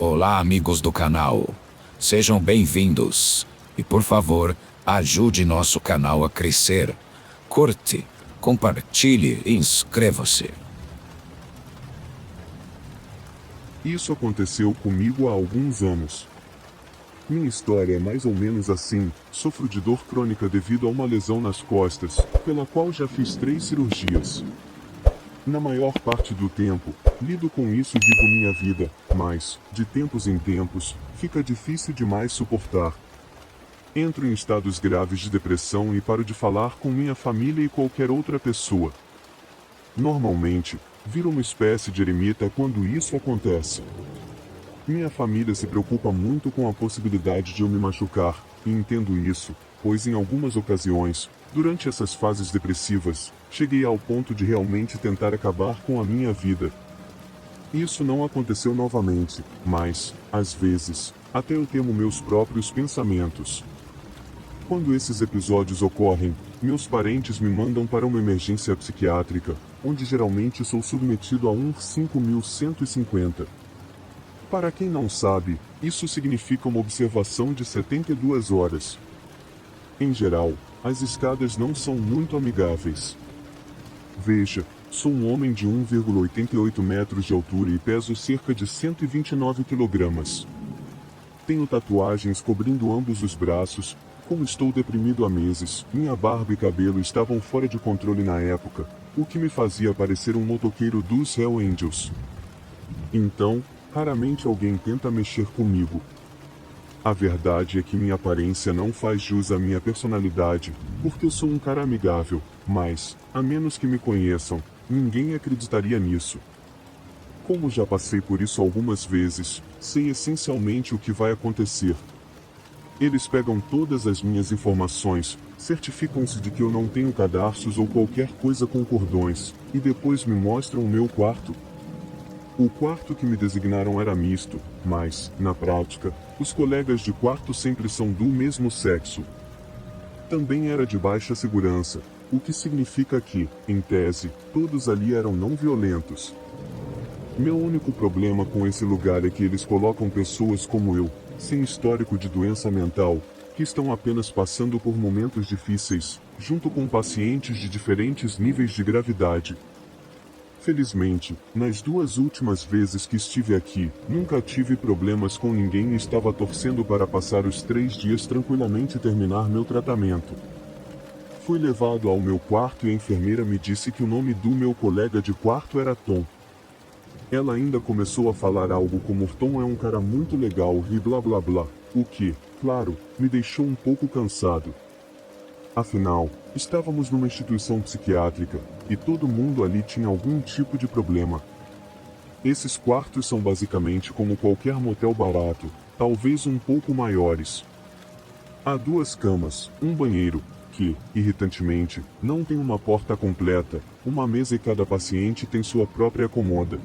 Olá, amigos do canal. Sejam bem-vindos. E por favor, ajude nosso canal a crescer. Curte, compartilhe e inscreva-se. Isso aconteceu comigo há alguns anos. Minha história é mais ou menos assim: sofro de dor crônica devido a uma lesão nas costas, pela qual já fiz 3 cirurgias. Na maior parte do tempo, lido com isso e vivo minha vida, mas, de tempos em tempos, fica difícil demais suportar. Entro em estados graves de depressão e paro de falar com minha família e qualquer outra pessoa. Normalmente, viro uma espécie de eremita quando isso acontece. Minha família se preocupa muito com a possibilidade de eu me machucar, e entendo isso, pois em algumas ocasiões, durante essas fases depressivas, cheguei ao ponto de realmente tentar acabar com a minha vida. Isso não aconteceu novamente, mas, às vezes, até eu temo meus próprios pensamentos. Quando esses episódios ocorrem, meus parentes me mandam para uma emergência psiquiátrica, onde geralmente sou submetido a um 5150. Para quem não sabe, isso significa uma observação de 72 horas. Em geral, as escadas não são muito amigáveis. Veja, sou um homem de 1,88 metros de altura e peso cerca de 129 kg. Tenho tatuagens cobrindo ambos os braços. Como estou deprimido há meses, minha barba e cabelo estavam fora de controle na época, o que me fazia parecer um motoqueiro dos Hell Angels. Então, raramente alguém tenta mexer comigo. A verdade é que minha aparência não faz jus à minha personalidade, porque eu sou um cara amigável, mas, a menos que me conheçam, ninguém acreditaria nisso. Como já passei por isso algumas vezes, sei essencialmente o que vai acontecer. Eles pegam todas as minhas informações, certificam-se de que eu não tenho cadarços ou qualquer coisa com cordões, e depois me mostram o meu quarto. O quarto que me designaram era misto, mas, na prática, os colegas de quarto sempre são do mesmo sexo. Também era de baixa segurança, o que significa que, em tese, todos ali eram não violentos. Meu único problema com esse lugar é que eles colocam pessoas como eu, sem histórico de doença mental, que estão apenas passando por momentos difíceis, junto com pacientes de diferentes níveis de gravidade. Felizmente, nas 2 últimas vezes que estive aqui, nunca tive problemas com ninguém e estava torcendo para passar os 3 dias tranquilamente e terminar meu tratamento. Fui levado ao meu quarto e a enfermeira me disse que o nome do meu colega de quarto era Tom. Ela ainda começou a falar algo como Tom é um cara muito legal e blá blá blá, o que, claro, me deixou um pouco cansado. Afinal, estávamos numa instituição psiquiátrica, e todo mundo ali tinha algum tipo de problema. Esses quartos são basicamente como qualquer motel barato, talvez um pouco maiores. Há 2 camas, um banheiro, que, irritantemente, não tem uma porta completa, uma mesa e cada paciente tem sua própria comoda.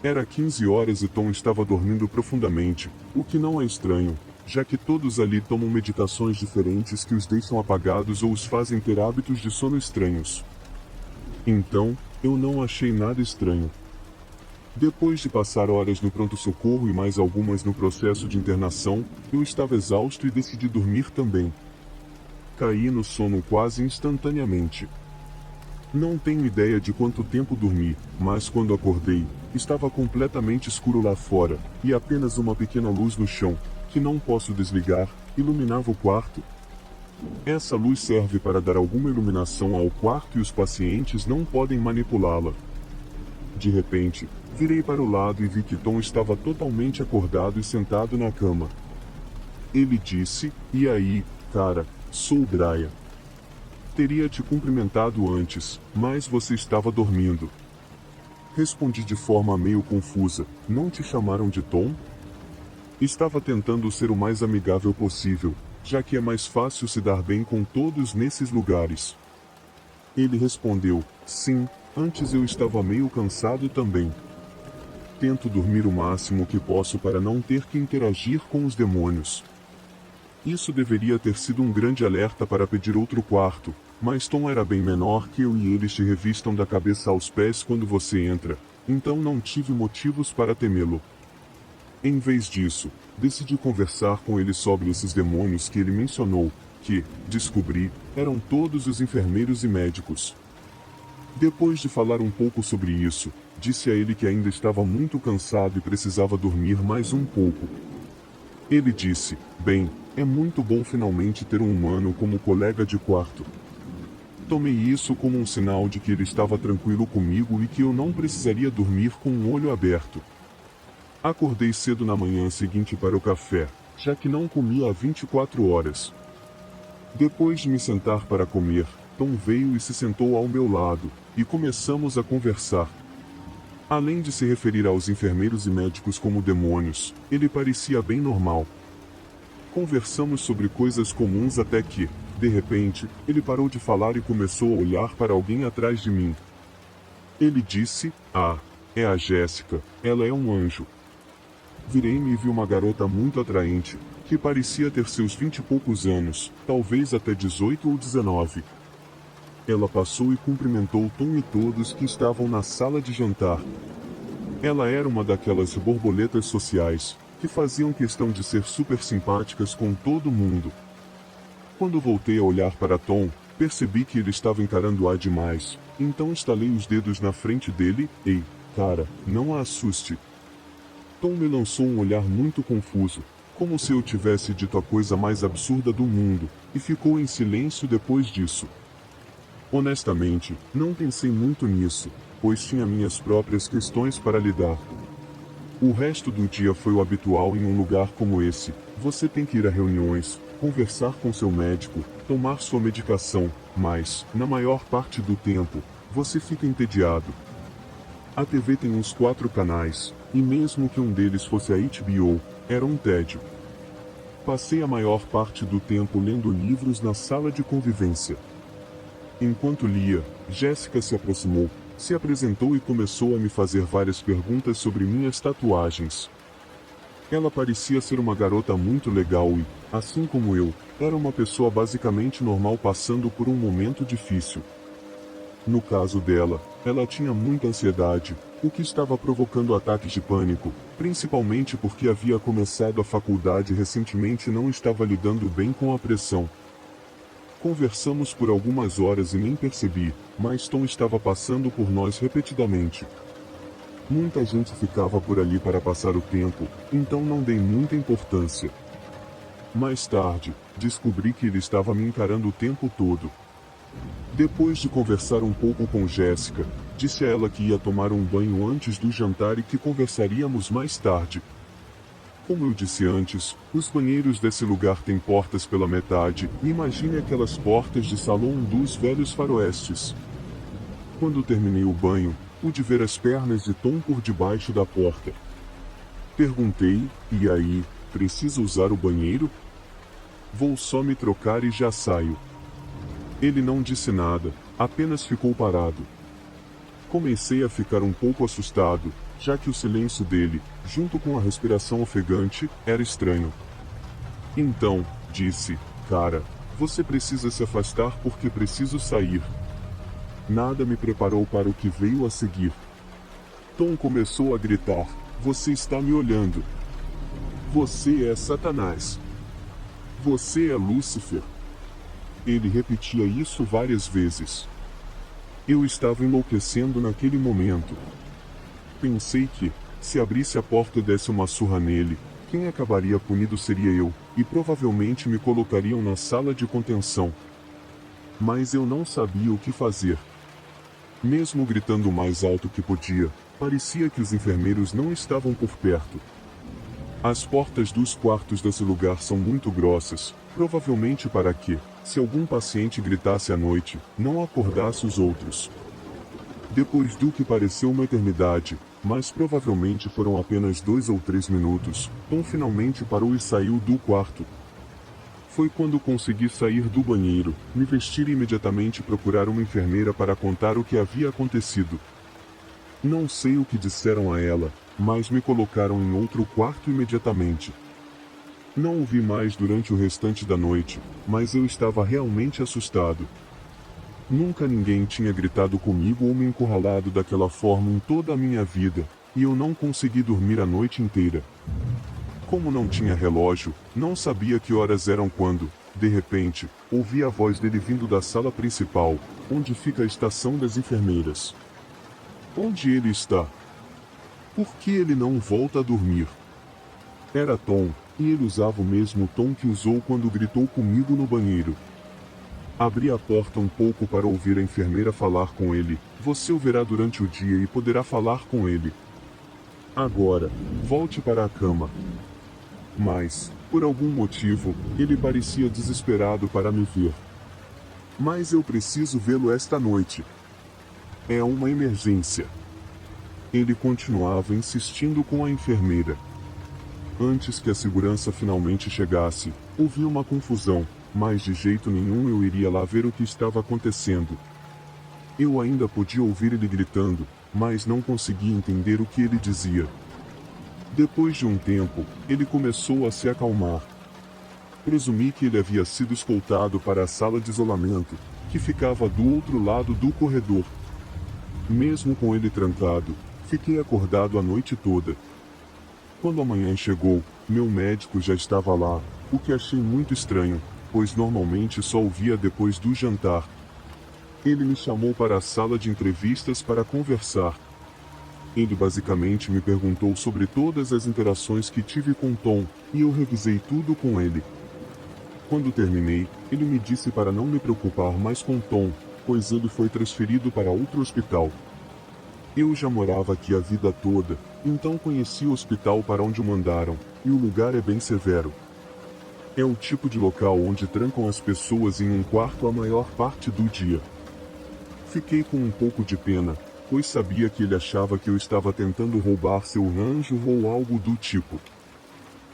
Era 15 horas e Tom estava dormindo profundamente, o que não é estranho, já que todos ali tomam medicações diferentes que os deixam apagados ou os fazem ter hábitos de sono estranhos. Então, eu não achei nada estranho. Depois de passar horas no pronto-socorro e mais algumas no processo de internação, eu estava exausto e decidi dormir também. Caí no sono quase instantaneamente. Não tenho ideia de quanto tempo dormi, mas quando acordei, estava completamente escuro lá fora, e apenas uma pequena luz no chão, que não posso desligar, iluminava o quarto. Essa luz serve para dar alguma iluminação ao quarto e os pacientes não podem manipulá-la. De repente, virei para o lado e vi que Tom estava totalmente acordado e sentado na cama. Ele disse, e aí, cara, sou o Brian. Teria te cumprimentado antes, mas você estava dormindo. Respondi de forma meio confusa, não te chamaram de Tom? Estava tentando ser o mais amigável possível, já que é mais fácil se dar bem com todos nesses lugares. Ele respondeu, sim, antes eu estava meio cansado também. Tento dormir o máximo que posso para não ter que interagir com os demônios. Isso deveria ter sido um grande alerta para pedir outro quarto, mas Tom era bem menor que eu e eles te revistam da cabeça aos pés quando você entra, então não tive motivos para temê-lo. Em vez disso, decidi conversar com ele sobre esses demônios que ele mencionou, que, descobri, eram todos os enfermeiros e médicos. Depois de falar um pouco sobre isso, disse a ele que ainda estava muito cansado e precisava dormir mais um pouco. Ele disse: "Bem, é muito bom finalmente ter um humano como colega de quarto." Tomei isso como um sinal de que ele estava tranquilo comigo e que eu não precisaria dormir com um olho aberto. Acordei cedo na manhã seguinte para o café, já que não comia há 24 horas. Depois de me sentar para comer, Tom veio e se sentou ao meu lado, e começamos a conversar. Além de se referir aos enfermeiros e médicos como demônios, ele parecia bem normal. Conversamos sobre coisas comuns até que, de repente, ele parou de falar e começou a olhar para alguém atrás de mim. Ele disse: "Ah, é a Jéssica, ela é um anjo." Virei-me e vi uma garota muito atraente, que parecia ter seus 20 e poucos anos, talvez até 18 ou 19. Ela passou e cumprimentou Tom e todos que estavam na sala de jantar. Ela era uma daquelas borboletas sociais, que faziam questão de ser super simpáticas com todo mundo. Quando voltei a olhar para Tom, percebi que ele estava encarando-a demais, então estalei os dedos na frente dele. "Ei, cara, não a assuste." Tom me lançou um olhar muito confuso, como se eu tivesse dito a coisa mais absurda do mundo, e ficou em silêncio depois disso. Honestamente, não pensei muito nisso, pois tinha minhas próprias questões para lidar. O resto do dia foi o habitual em um lugar como esse. Você tem que ir a reuniões, conversar com seu médico, tomar sua medicação, mas, na maior parte do tempo, você fica entediado. A TV tem uns 4 canais, e mesmo que um deles fosse a HBO, era um tédio. Passei a maior parte do tempo lendo livros na sala de convivência. Enquanto lia, Jéssica se aproximou, se apresentou e começou a me fazer várias perguntas sobre minhas tatuagens. Ela parecia ser uma garota muito legal e, assim como eu, era uma pessoa basicamente normal passando por um momento difícil. No caso dela, ela tinha muita ansiedade, o que estava provocando ataques de pânico, principalmente porque havia começado a faculdade recentemente e não estava lidando bem com a pressão. Conversamos por algumas horas e nem percebi, mas Tom estava passando por nós repetidamente. Muita gente ficava por ali para passar o tempo, então não dei muita importância. Mais tarde, descobri que ele estava me encarando o tempo todo. Depois de conversar um pouco com Jéssica, disse a ela que ia tomar um banho antes do jantar e que conversaríamos mais tarde. Como eu disse antes, os banheiros desse lugar têm portas pela metade, e imagine aquelas portas de salão dos velhos faroestes. Quando terminei o banho, pude ver as pernas de Tom por debaixo da porta. Perguntei: "E aí, preciso usar o banheiro?" "Vou só me trocar e já saio." Ele não disse nada, apenas ficou parado. Comecei a ficar um pouco assustado, já que o silêncio dele, junto com a respiração ofegante, era estranho. Então, disse: "Cara, você precisa se afastar porque preciso sair." Nada me preparou para o que veio a seguir. Tom começou a gritar: "Você está me olhando. Você é Satanás. Você é Lúcifer." Ele repetia isso várias vezes. Eu estava enlouquecendo naquele momento. Pensei que, se abrisse a porta e desse uma surra nele, quem acabaria punido seria eu, e provavelmente me colocariam na sala de contenção. Mas eu não sabia o que fazer. Mesmo gritando o mais alto que podia, parecia que os enfermeiros não estavam por perto. As portas dos quartos desse lugar são muito grossas, provavelmente para que, se algum paciente gritasse à noite, não acordasse os outros. Depois do que pareceu uma eternidade, mas provavelmente foram apenas 2 ou 3 minutos, Tom finalmente parou e saiu do quarto. Foi quando consegui sair do banheiro, me vestir e imediatamente procurar uma enfermeira para contar o que havia acontecido. Não sei o que disseram a ela, mas me colocaram em outro quarto imediatamente. Não o vi mais durante o restante da noite, mas eu estava realmente assustado. Nunca ninguém tinha gritado comigo ou me encurralado daquela forma em toda a minha vida, e eu não consegui dormir a noite inteira. Como não tinha relógio, não sabia que horas eram quando, de repente, ouvi a voz dele vindo da sala principal, onde fica a estação das enfermeiras. Onde ele está? Por que ele não volta a dormir? Era Tom, e ele usava o mesmo tom que usou quando gritou comigo no banheiro. Abri a porta um pouco para ouvir a enfermeira falar com ele. Você o verá durante o dia e poderá falar com ele. Agora, volte para a cama. Mas, por algum motivo, ele parecia desesperado para me ver. Mas eu preciso vê-lo esta noite. É uma emergência. Ele continuava insistindo com a enfermeira. Antes que a segurança finalmente chegasse, ouvi uma confusão, mas de jeito nenhum eu iria lá ver o que estava acontecendo. Eu ainda podia ouvir ele gritando, mas não conseguia entender o que ele dizia. Depois de um tempo, ele começou a se acalmar. Presumi que ele havia sido escoltado para a sala de isolamento, que ficava do outro lado do corredor. Mesmo com ele trancado, fiquei acordado a noite toda. Quando a manhã chegou, meu médico já estava lá, o que achei muito estranho, pois normalmente só o via depois do jantar. Ele me chamou para a sala de entrevistas para conversar. Ele basicamente me perguntou sobre todas as interações que tive com Tom, e eu revisei tudo com ele. Quando terminei, ele me disse para não me preocupar mais com Tom, pois ele foi transferido para outro hospital. Eu já morava aqui a vida toda, então conheci o hospital para onde o mandaram, e o lugar é bem severo. É o tipo de local onde trancam as pessoas em um quarto a maior parte do dia. Fiquei com um pouco de pena, pois sabia que ele achava que eu estava tentando roubar seu rancho ou algo do tipo.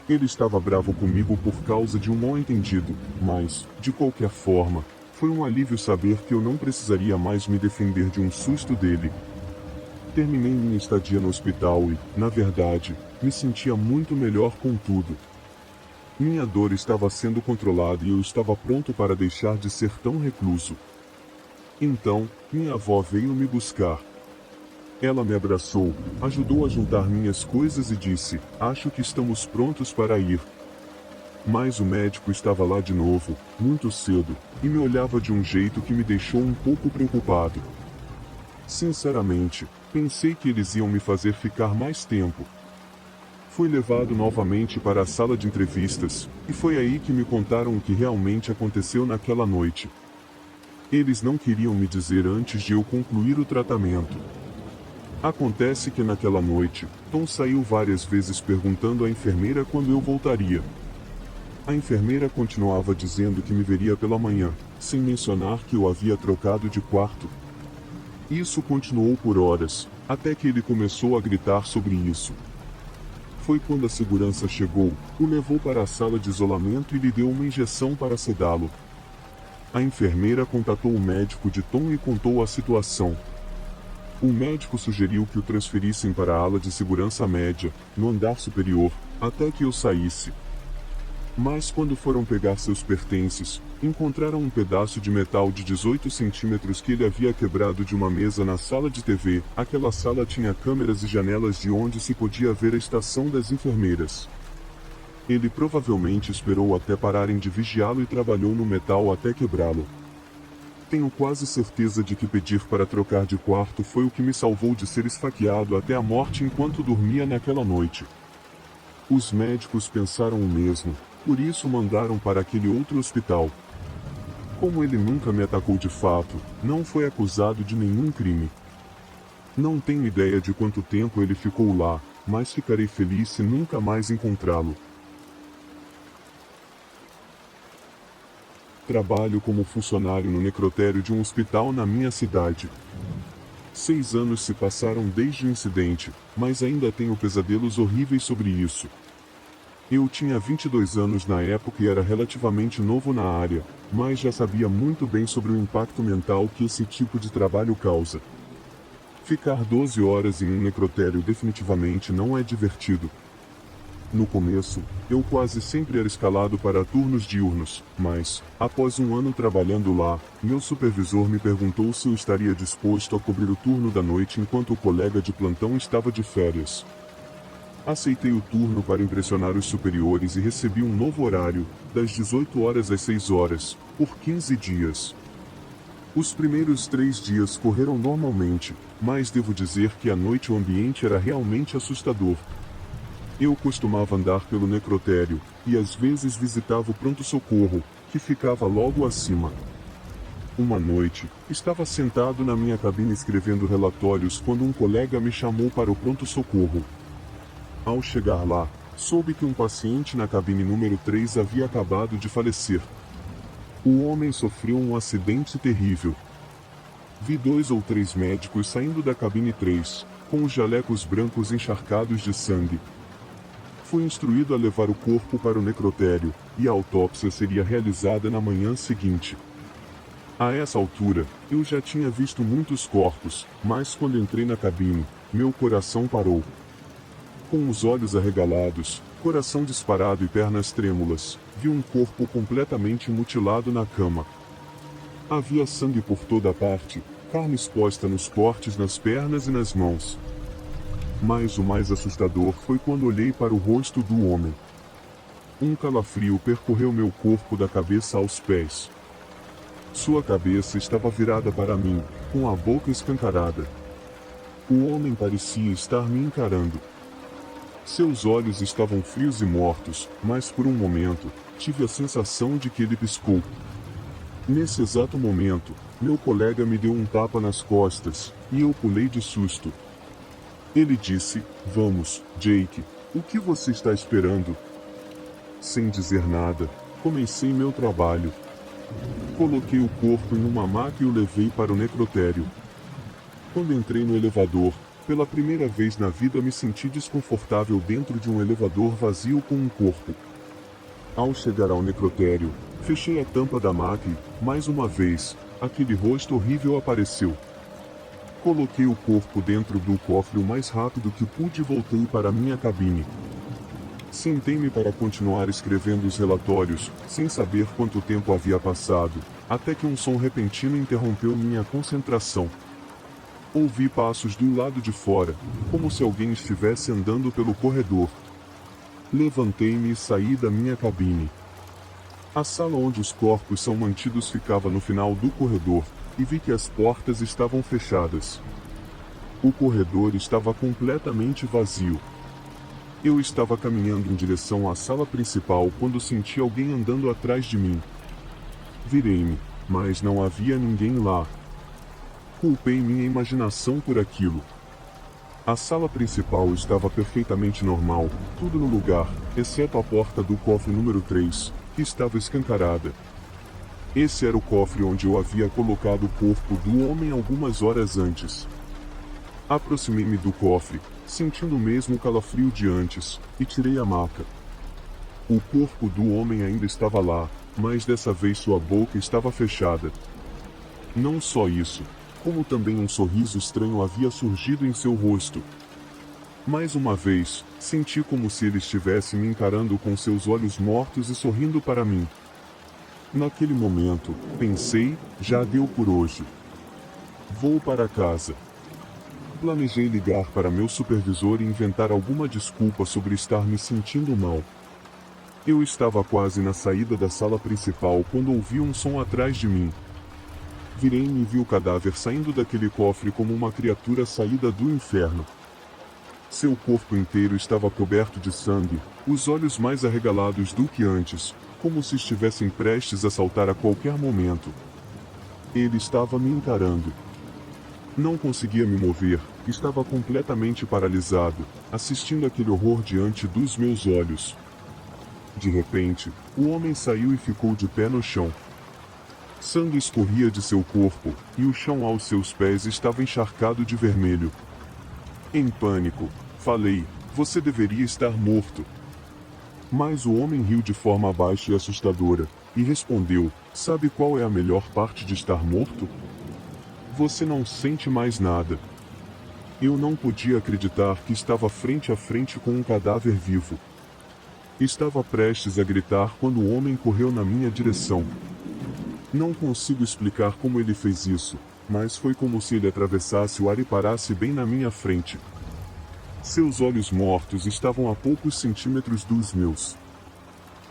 Ele estava bravo comigo por causa de um mal-entendido, mas, de qualquer forma, foi um alívio saber que eu não precisaria mais me defender de um susto dele. Terminei minha estadia no hospital e, na verdade, me sentia muito melhor com tudo. Minha dor estava sendo controlada e eu estava pronto para deixar de ser tão recluso. Então, minha avó veio me buscar. Ela me abraçou, ajudou a juntar minhas coisas e disse: acho que estamos prontos para ir. Mas o médico estava lá de novo, muito cedo, e me olhava de um jeito que me deixou um pouco preocupado. Sinceramente, pensei que eles iam me fazer ficar mais tempo. Fui levado novamente para a sala de entrevistas, e foi aí que me contaram o que realmente aconteceu naquela noite. Eles não queriam me dizer antes de eu concluir o tratamento. Acontece que naquela noite, Tom saiu várias vezes perguntando à enfermeira quando eu voltaria. A enfermeira continuava dizendo que me veria pela manhã, sem mencionar que eu havia trocado de quarto. Isso continuou por horas, até que ele começou a gritar sobre isso. Foi quando a segurança chegou, o levou para a sala de isolamento e lhe deu uma injeção para sedá-lo. A enfermeira contatou o médico de Tom e contou a situação. O médico sugeriu que o transferissem para a ala de segurança média, no andar superior, até que eu saísse. Mas quando foram pegar seus pertences, encontraram um pedaço de metal de 18 centímetros que ele havia quebrado de uma mesa na sala de TV. Aquela sala tinha câmeras e janelas de onde se podia ver a estação das enfermeiras. Ele provavelmente esperou até pararem de vigiá-lo e trabalhou no metal até quebrá-lo. Tenho quase certeza de que pedir para trocar de quarto foi o que me salvou de ser esfaqueado até a morte enquanto dormia naquela noite. Os médicos pensaram o mesmo, por isso mandaram para aquele outro hospital. Como ele nunca me atacou de fato, não foi acusado de nenhum crime. Não tenho ideia de quanto tempo ele ficou lá, mas ficarei feliz se nunca mais encontrá-lo. Trabalho como funcionário no necrotério de um hospital na minha cidade. 6 anos se passaram desde o incidente, mas ainda tenho pesadelos horríveis sobre isso. Eu tinha 22 anos na época e era relativamente novo na área, mas já sabia muito bem sobre o impacto mental que esse tipo de trabalho causa. Ficar 12 horas em um necrotério definitivamente não é divertido. No começo, eu quase sempre era escalado para turnos diurnos, mas, após um ano trabalhando lá, meu supervisor me perguntou se eu estaria disposto a cobrir o turno da noite enquanto o colega de plantão estava de férias. Aceitei o turno para impressionar os superiores e recebi um novo horário, das 18 horas às 6 horas, por 15 dias. Os primeiros 3 dias correram normalmente, mas devo dizer que à noite o ambiente era realmente assustador. Eu costumava andar pelo necrotério, e às vezes visitava o pronto-socorro, que ficava logo acima. Uma noite, estava sentado na minha cabine escrevendo relatórios quando um colega me chamou para o pronto-socorro. Ao chegar lá, soube que um paciente na cabine número 3 havia acabado de falecer. O homem sofreu um acidente terrível. Vi 2 ou 3 médicos saindo da cabine 3, com os jalecos brancos encharcados de sangue. Fui instruído a levar o corpo para o necrotério, e a autópsia seria realizada na manhã seguinte. A essa altura, eu já tinha visto muitos corpos, mas quando entrei na cabine, meu coração parou. Com os olhos arregalados, coração disparado e pernas trêmulas, vi um corpo completamente mutilado na cama. Havia sangue por toda parte, carne exposta nos cortes nas pernas e nas mãos. Mas o mais assustador foi quando olhei para o rosto do homem. Um calafrio percorreu meu corpo da cabeça aos pés. Sua cabeça estava virada para mim, com a boca escancarada. O homem parecia estar me encarando. Seus olhos estavam frios e mortos, mas por um momento, tive a sensação de que ele piscou. Nesse exato momento, meu colega me deu um tapa nas costas, e eu pulei de susto. Ele disse: "Vamos, Jake, o que você está esperando?" Sem dizer nada, comecei meu trabalho. Coloquei o corpo em uma maca e o levei para o necrotério. Quando entrei no elevador, pela primeira vez na vida me senti desconfortável dentro de um elevador vazio com um corpo. Ao chegar ao necrotério, fechei a tampa da maca e, mais uma vez, aquele rosto horrível apareceu. Coloquei o corpo dentro do cofre o mais rápido que pude e voltei para minha cabine. Sentei-me para continuar escrevendo os relatórios, sem saber quanto tempo havia passado, até que um som repentino interrompeu minha concentração. Ouvi passos do lado de fora, como se alguém estivesse andando pelo corredor. Levantei-me e saí da minha cabine. A sala onde os corpos são mantidos ficava no final do corredor, e vi que as portas estavam fechadas. O corredor estava completamente vazio. Eu estava caminhando em direção à sala principal quando senti alguém andando atrás de mim. Virei-me, mas não havia ninguém lá. Culpei minha imaginação por aquilo. A sala principal estava perfeitamente normal, tudo no lugar, exceto a porta do cofre número 3, que estava escancarada. Esse era o cofre onde eu havia colocado o corpo do homem algumas horas antes. Aproximei-me do cofre, sentindo o mesmo calafrio de antes, e tirei a maca. O corpo do homem ainda estava lá, mas dessa vez sua boca estava fechada. Não só isso, como também um sorriso estranho havia surgido em seu rosto. Mais uma vez, senti como se ele estivesse me encarando com seus olhos mortos e sorrindo para mim. Naquele momento, pensei, já deu por hoje. Vou para casa. Planejei ligar para meu supervisor e inventar alguma desculpa sobre estar me sentindo mal. Eu estava quase na saída da sala principal quando ouvi um som atrás de mim. Virei-me e vi o cadáver saindo daquele cofre como uma criatura saída do inferno. Seu corpo inteiro estava coberto de sangue, os olhos mais arregalados do que antes, como se estivessem prestes a saltar a qualquer momento. Ele estava me encarando. Não conseguia me mover, estava completamente paralisado, assistindo aquele horror diante dos meus olhos. De repente, o homem saiu e ficou de pé no chão. Sangue escorria de seu corpo, e o chão aos seus pés estava encharcado de vermelho. Em pânico, falei: "Você deveria estar morto." Mas o homem riu de forma baixa e assustadora, e respondeu: "Sabe qual é a melhor parte de estar morto? Você não sente mais nada." Eu não podia acreditar que estava frente a frente com um cadáver vivo. Estava prestes a gritar quando o homem correu na minha direção. Não consigo explicar como ele fez isso, mas foi como se ele atravessasse o ar e parasse bem na minha frente. Seus olhos mortos estavam a poucos centímetros dos meus.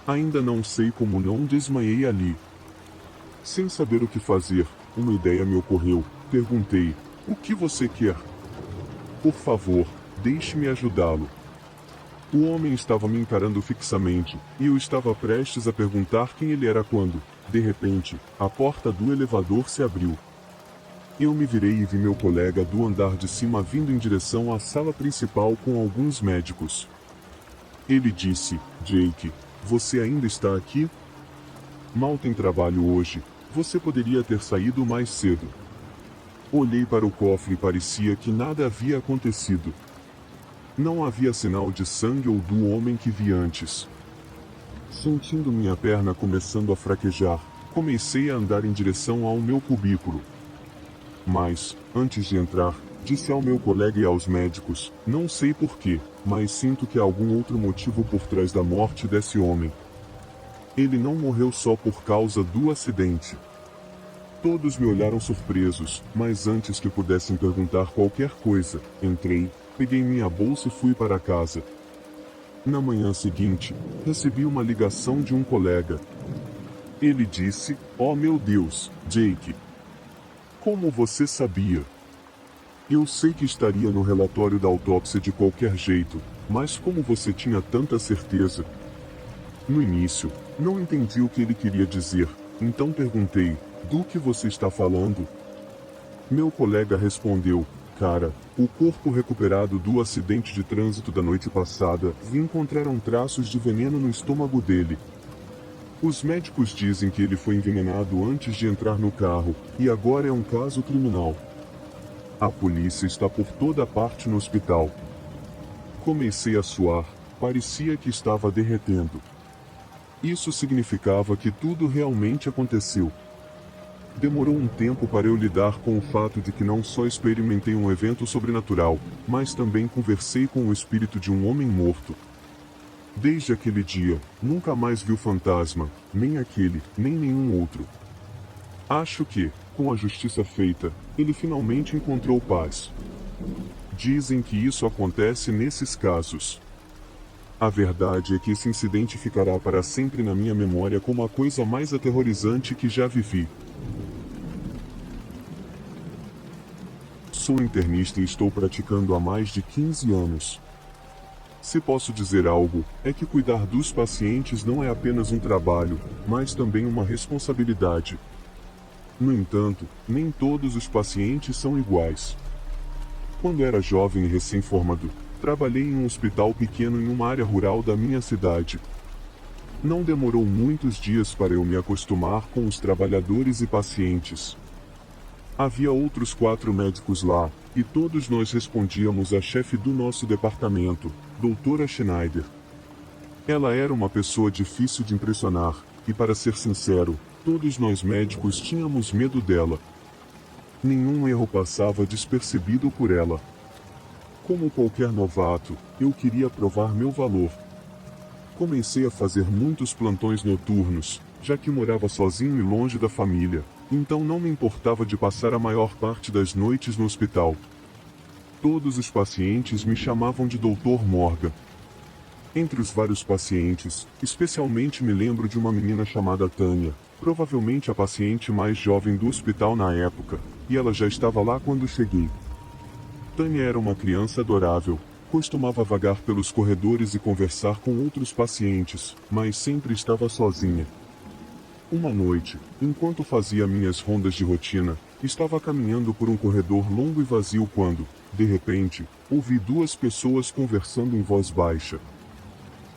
Ainda não sei como não desmaiei ali. Sem saber o que fazer, uma ideia me ocorreu. Perguntei: "O que você quer?" "Por favor, deixe-me ajudá-lo." O homem estava me encarando fixamente, e eu estava prestes a perguntar quem ele era quando, de repente, a porta do elevador se abriu. Eu me virei e vi meu colega do andar de cima vindo em direção à sala principal com alguns médicos. Ele disse: "Jake, você ainda está aqui? Mal tem trabalho hoje, você poderia ter saído mais cedo." Olhei para o cofre e parecia que nada havia acontecido. Não havia sinal de sangue ou do homem que vi antes. Sentindo minha perna começando a fraquejar, comecei a andar em direção ao meu cubículo. Mas, antes de entrar, disse ao meu colega e aos médicos: "Não sei porquê, mas sinto que há algum outro motivo por trás da morte desse homem. Ele não morreu só por causa do acidente." Todos me olharam surpresos, mas antes que pudessem perguntar qualquer coisa, entrei, peguei minha bolsa e fui para casa. Na manhã seguinte, recebi uma ligação de um colega. Ele disse: "Oh meu Deus, Jake! Como você sabia?" "Eu sei que estaria no relatório da autópsia de qualquer jeito, mas como você tinha tanta certeza?" No início, não entendi o que ele queria dizer, então perguntei: "Do que você está falando?" Meu colega respondeu: "Cara, o corpo recuperado do acidente de trânsito da noite passada, encontraram traços de veneno no estômago dele. Os médicos dizem que ele foi envenenado antes de entrar no carro, e agora é um caso criminal. A polícia está por toda parte no hospital." Comecei a suar, parecia que estava derretendo. Isso significava que tudo realmente aconteceu. Demorou um tempo para eu lidar com o fato de que não só experimentei um evento sobrenatural, mas também conversei com o espírito de um homem morto. Desde aquele dia, nunca mais vi o fantasma, nem aquele, nem nenhum outro. Acho que, com a justiça feita, ele finalmente encontrou paz. Dizem que isso acontece nesses casos. A verdade é que esse incidente ficará para sempre na minha memória como a coisa mais aterrorizante que já vivi. Sou internista e estou praticando há mais de 15 anos. Se posso dizer algo, é que cuidar dos pacientes não é apenas um trabalho, mas também uma responsabilidade. No entanto, nem todos os pacientes são iguais. Quando era jovem e recém-formado, trabalhei em um hospital pequeno em uma área rural da minha cidade. Não demorou muitos dias para eu me acostumar com os trabalhadores e pacientes. Havia outros 4 médicos lá, e todos nós respondíamos à chefe do nosso departamento, Doutora Schneider. Ela era uma pessoa difícil de impressionar, e para ser sincero, todos nós médicos tínhamos medo dela. Nenhum erro passava despercebido por ela. Como qualquer novato, eu queria provar meu valor. Comecei a fazer muitos plantões noturnos, já que morava sozinho e longe da família, então não me importava de passar a maior parte das noites no hospital. Todos os pacientes me chamavam de Dr. Morgan. Entre os vários pacientes, especialmente me lembro de uma menina chamada Tânia, provavelmente a paciente mais jovem do hospital na época, e ela já estava lá quando cheguei. Tânia era uma criança adorável, costumava vagar pelos corredores e conversar com outros pacientes, mas sempre estava sozinha. Uma noite, enquanto fazia minhas rondas de rotina, estava caminhando por um corredor longo e vazio quando, de repente, ouvi 2 pessoas conversando em voz baixa.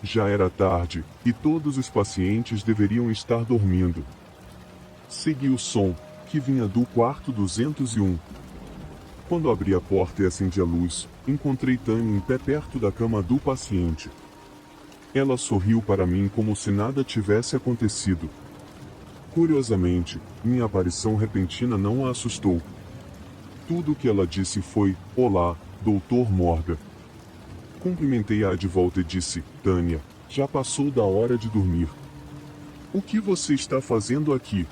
Já era tarde, e todos os pacientes deveriam estar dormindo. Segui o som, que vinha do quarto 201. Quando abri a porta e acendi a luz, encontrei Tânia em pé perto da cama do paciente. Ela sorriu para mim como se nada tivesse acontecido. Curiosamente, minha aparição repentina não a assustou. Tudo o que ela disse foi: "Olá, Dr. Morgan." Cumprimentei-a de volta e disse: "Tânia, já passou da hora de dormir. O que você está fazendo aqui?"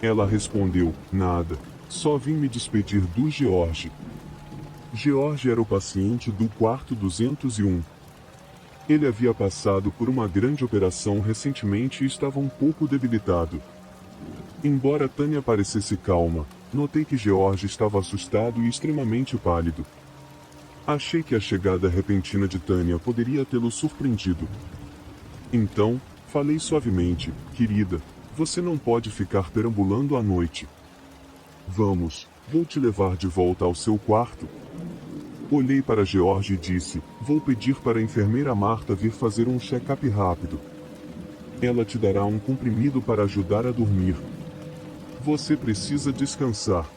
Ela respondeu: "Nada. Só vim me despedir do George." George era o paciente do quarto 201. Ele havia passado por uma grande operação recentemente e estava um pouco debilitado. Embora Tânia parecesse calma, notei que George estava assustado e extremamente pálido. Achei que a chegada repentina de Tânia poderia tê-lo surpreendido. Então, falei suavemente: querida, você não pode ficar perambulando à noite. Vamos, vou te levar de volta ao seu quarto. Olhei para George e disse: vou pedir para a enfermeira Marta vir fazer um check-up rápido. Ela te dará um comprimido para ajudar a dormir. Você precisa descansar.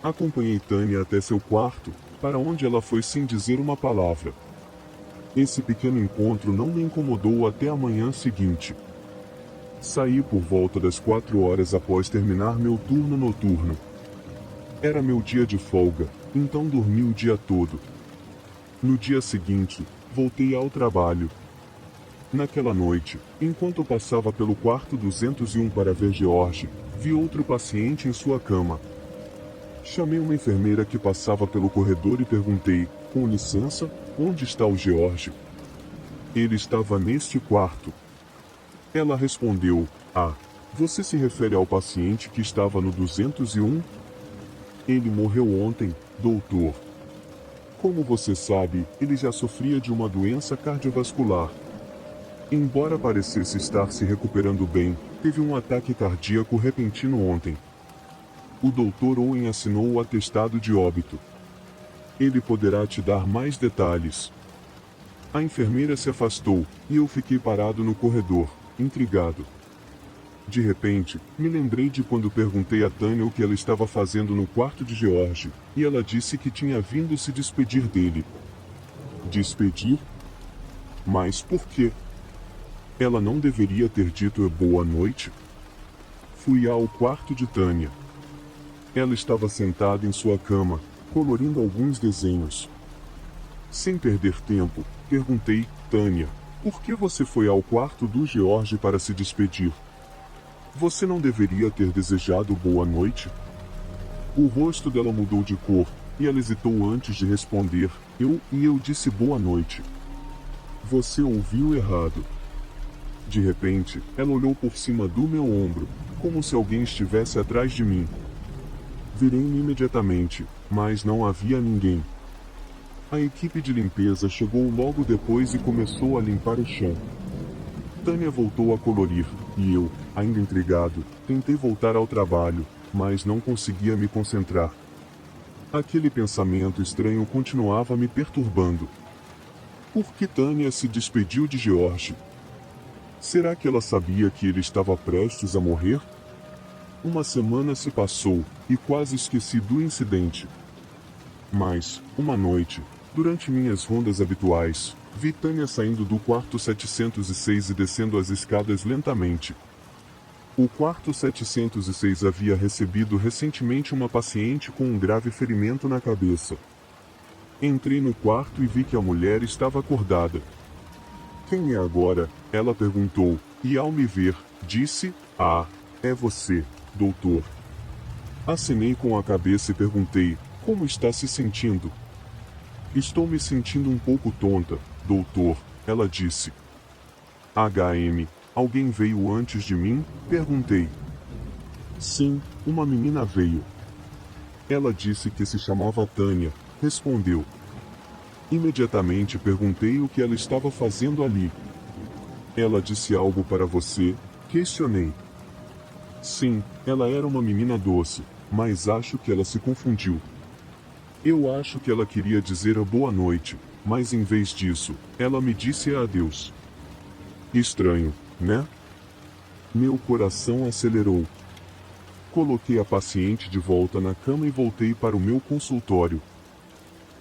Acompanhei Tânia até seu quarto, para onde ela foi sem dizer uma palavra. Esse pequeno encontro não me incomodou até a manhã seguinte. Saí por volta das 4 horas após terminar meu turno noturno. Era meu dia de folga, então dormi o dia todo. No dia seguinte, voltei ao trabalho. Naquela noite, enquanto passava pelo quarto 201 para ver George, vi outro paciente em sua cama. Chamei uma enfermeira que passava pelo corredor e perguntei: com licença, onde está o George? Ele estava neste quarto. Ela respondeu: ah, você se refere ao paciente que estava no 201? Ele morreu ontem, doutor. Como você sabe, ele já sofria de uma doença cardiovascular. Embora parecesse estar se recuperando bem, teve um ataque cardíaco repentino ontem. O Dr. Owen assinou o atestado de óbito. Ele poderá te dar mais detalhes. A enfermeira se afastou, e eu fiquei parado no corredor, intrigado. De repente, me lembrei de quando perguntei a Tânia o que ela estava fazendo no quarto de George, e ela disse que tinha vindo se despedir dele. Despedir? Mas por quê? Ela não deveria ter dito boa noite? Fui ao quarto de Tânia. Ela estava sentada em sua cama, colorindo alguns desenhos. Sem perder tempo, perguntei: Tânia, por que você foi ao quarto do George para se despedir? Você não deveria ter desejado boa noite? O rosto dela mudou de cor, e ela hesitou antes de responder: eu disse boa noite. Você ouviu errado. De repente, ela olhou por cima do meu ombro, como se alguém estivesse atrás de mim. Virei-me imediatamente, mas não havia ninguém. A equipe de limpeza chegou logo depois e começou a limpar o chão. Tânia voltou a colorir, e eu, ainda intrigado, tentei voltar ao trabalho, mas não conseguia me concentrar. Aquele pensamento estranho continuava me perturbando. Por que Tânia se despediu de George? Será que ela sabia que ele estava prestes a morrer? Uma semana se passou, e quase esqueci do incidente. Mas, uma noite, durante minhas rondas habituais, vi Tânia saindo do quarto 706 e descendo as escadas lentamente. O quarto 706 havia recebido recentemente uma paciente com um grave ferimento na cabeça. Entrei no quarto e vi que a mulher estava acordada. Quem é agora? Ela perguntou, e ao me ver, disse: ah, é você, doutor. Acenei com a cabeça e perguntei: como está se sentindo? Estou me sentindo um pouco tonta, doutor, ela disse. HM, alguém veio antes de mim? Perguntei. Sim, uma menina veio. Ela disse que se chamava Tânia, respondeu. Imediatamente perguntei o que ela estava fazendo ali. Ela disse algo para você? Questionei. Sim, ela era uma menina doce, mas acho que ela se confundiu. Eu acho que ela queria dizer boa noite, mas em vez disso, ela me disse adeus. Estranho, né? Meu coração acelerou. Coloquei a paciente de volta na cama e voltei para o meu consultório.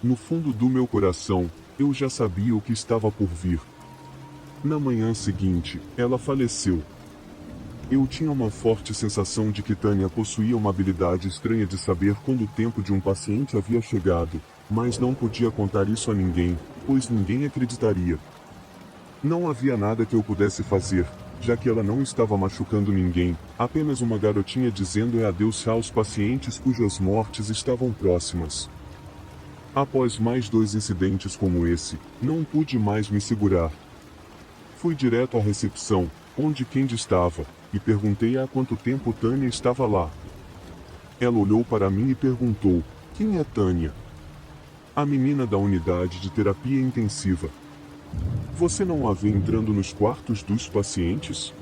No fundo do meu coração, eu já sabia o que estava por vir. Na manhã seguinte, ela faleceu. Eu tinha uma forte sensação de que Tânia possuía uma habilidade estranha de saber quando o tempo de um paciente havia chegado, mas não podia contar isso a ninguém, pois ninguém acreditaria. Não havia nada que eu pudesse fazer, já que ela não estava machucando ninguém, apenas uma garotinha dizendo adeus aos pacientes cujas mortes estavam próximas. Após mais 2 incidentes como esse, não pude mais me segurar. Fui direto à recepção, onde Candy estava, e perguntei há quanto tempo Tânia estava lá. Ela olhou para mim e perguntou: quem é Tânia? A menina da unidade de terapia intensiva. Você não a vê entrando nos quartos dos pacientes?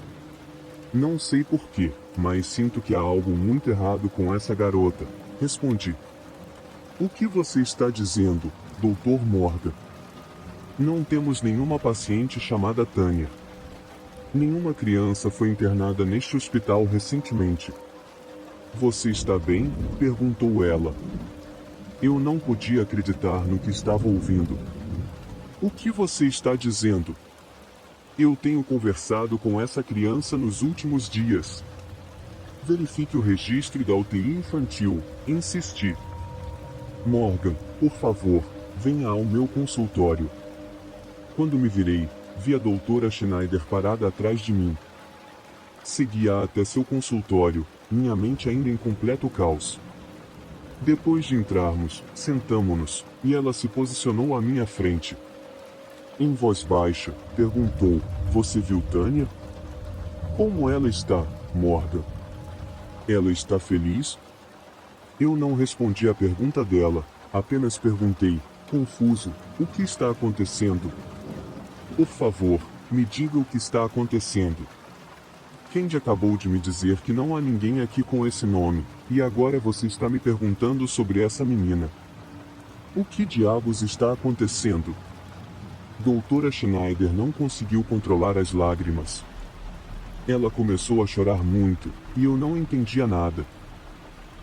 Não sei porquê, mas sinto que há algo muito errado com essa garota, respondi. O que você está dizendo, Dr. Morgan? Não temos nenhuma paciente chamada Tânia. Nenhuma criança foi internada neste hospital recentemente. Você está bem? Perguntou ela. Eu não podia acreditar no que estava ouvindo. O que você está dizendo? Eu tenho conversado com essa criança nos últimos dias. Verifique o registro da UTI infantil, insisti. Morgan, por favor, venha ao meu consultório. Quando me virei, vi a doutora Schneider parada atrás de mim. Segui-a até seu consultório, minha mente ainda em completo caos. Depois de entrarmos, sentamo-nos, e ela se posicionou à minha frente. Em voz baixa, perguntou: você viu Tânia? Como ela está, Morgan? Ela está feliz? Eu não respondi à pergunta dela, apenas perguntei, confuso, o que está acontecendo? Por favor, me diga o que está acontecendo. Candy acabou de me dizer que não há ninguém aqui com esse nome, e agora você está me perguntando sobre essa menina. O que diabos está acontecendo? Doutora Schneider não conseguiu controlar as lágrimas. Ela começou a chorar muito, e eu não entendia nada.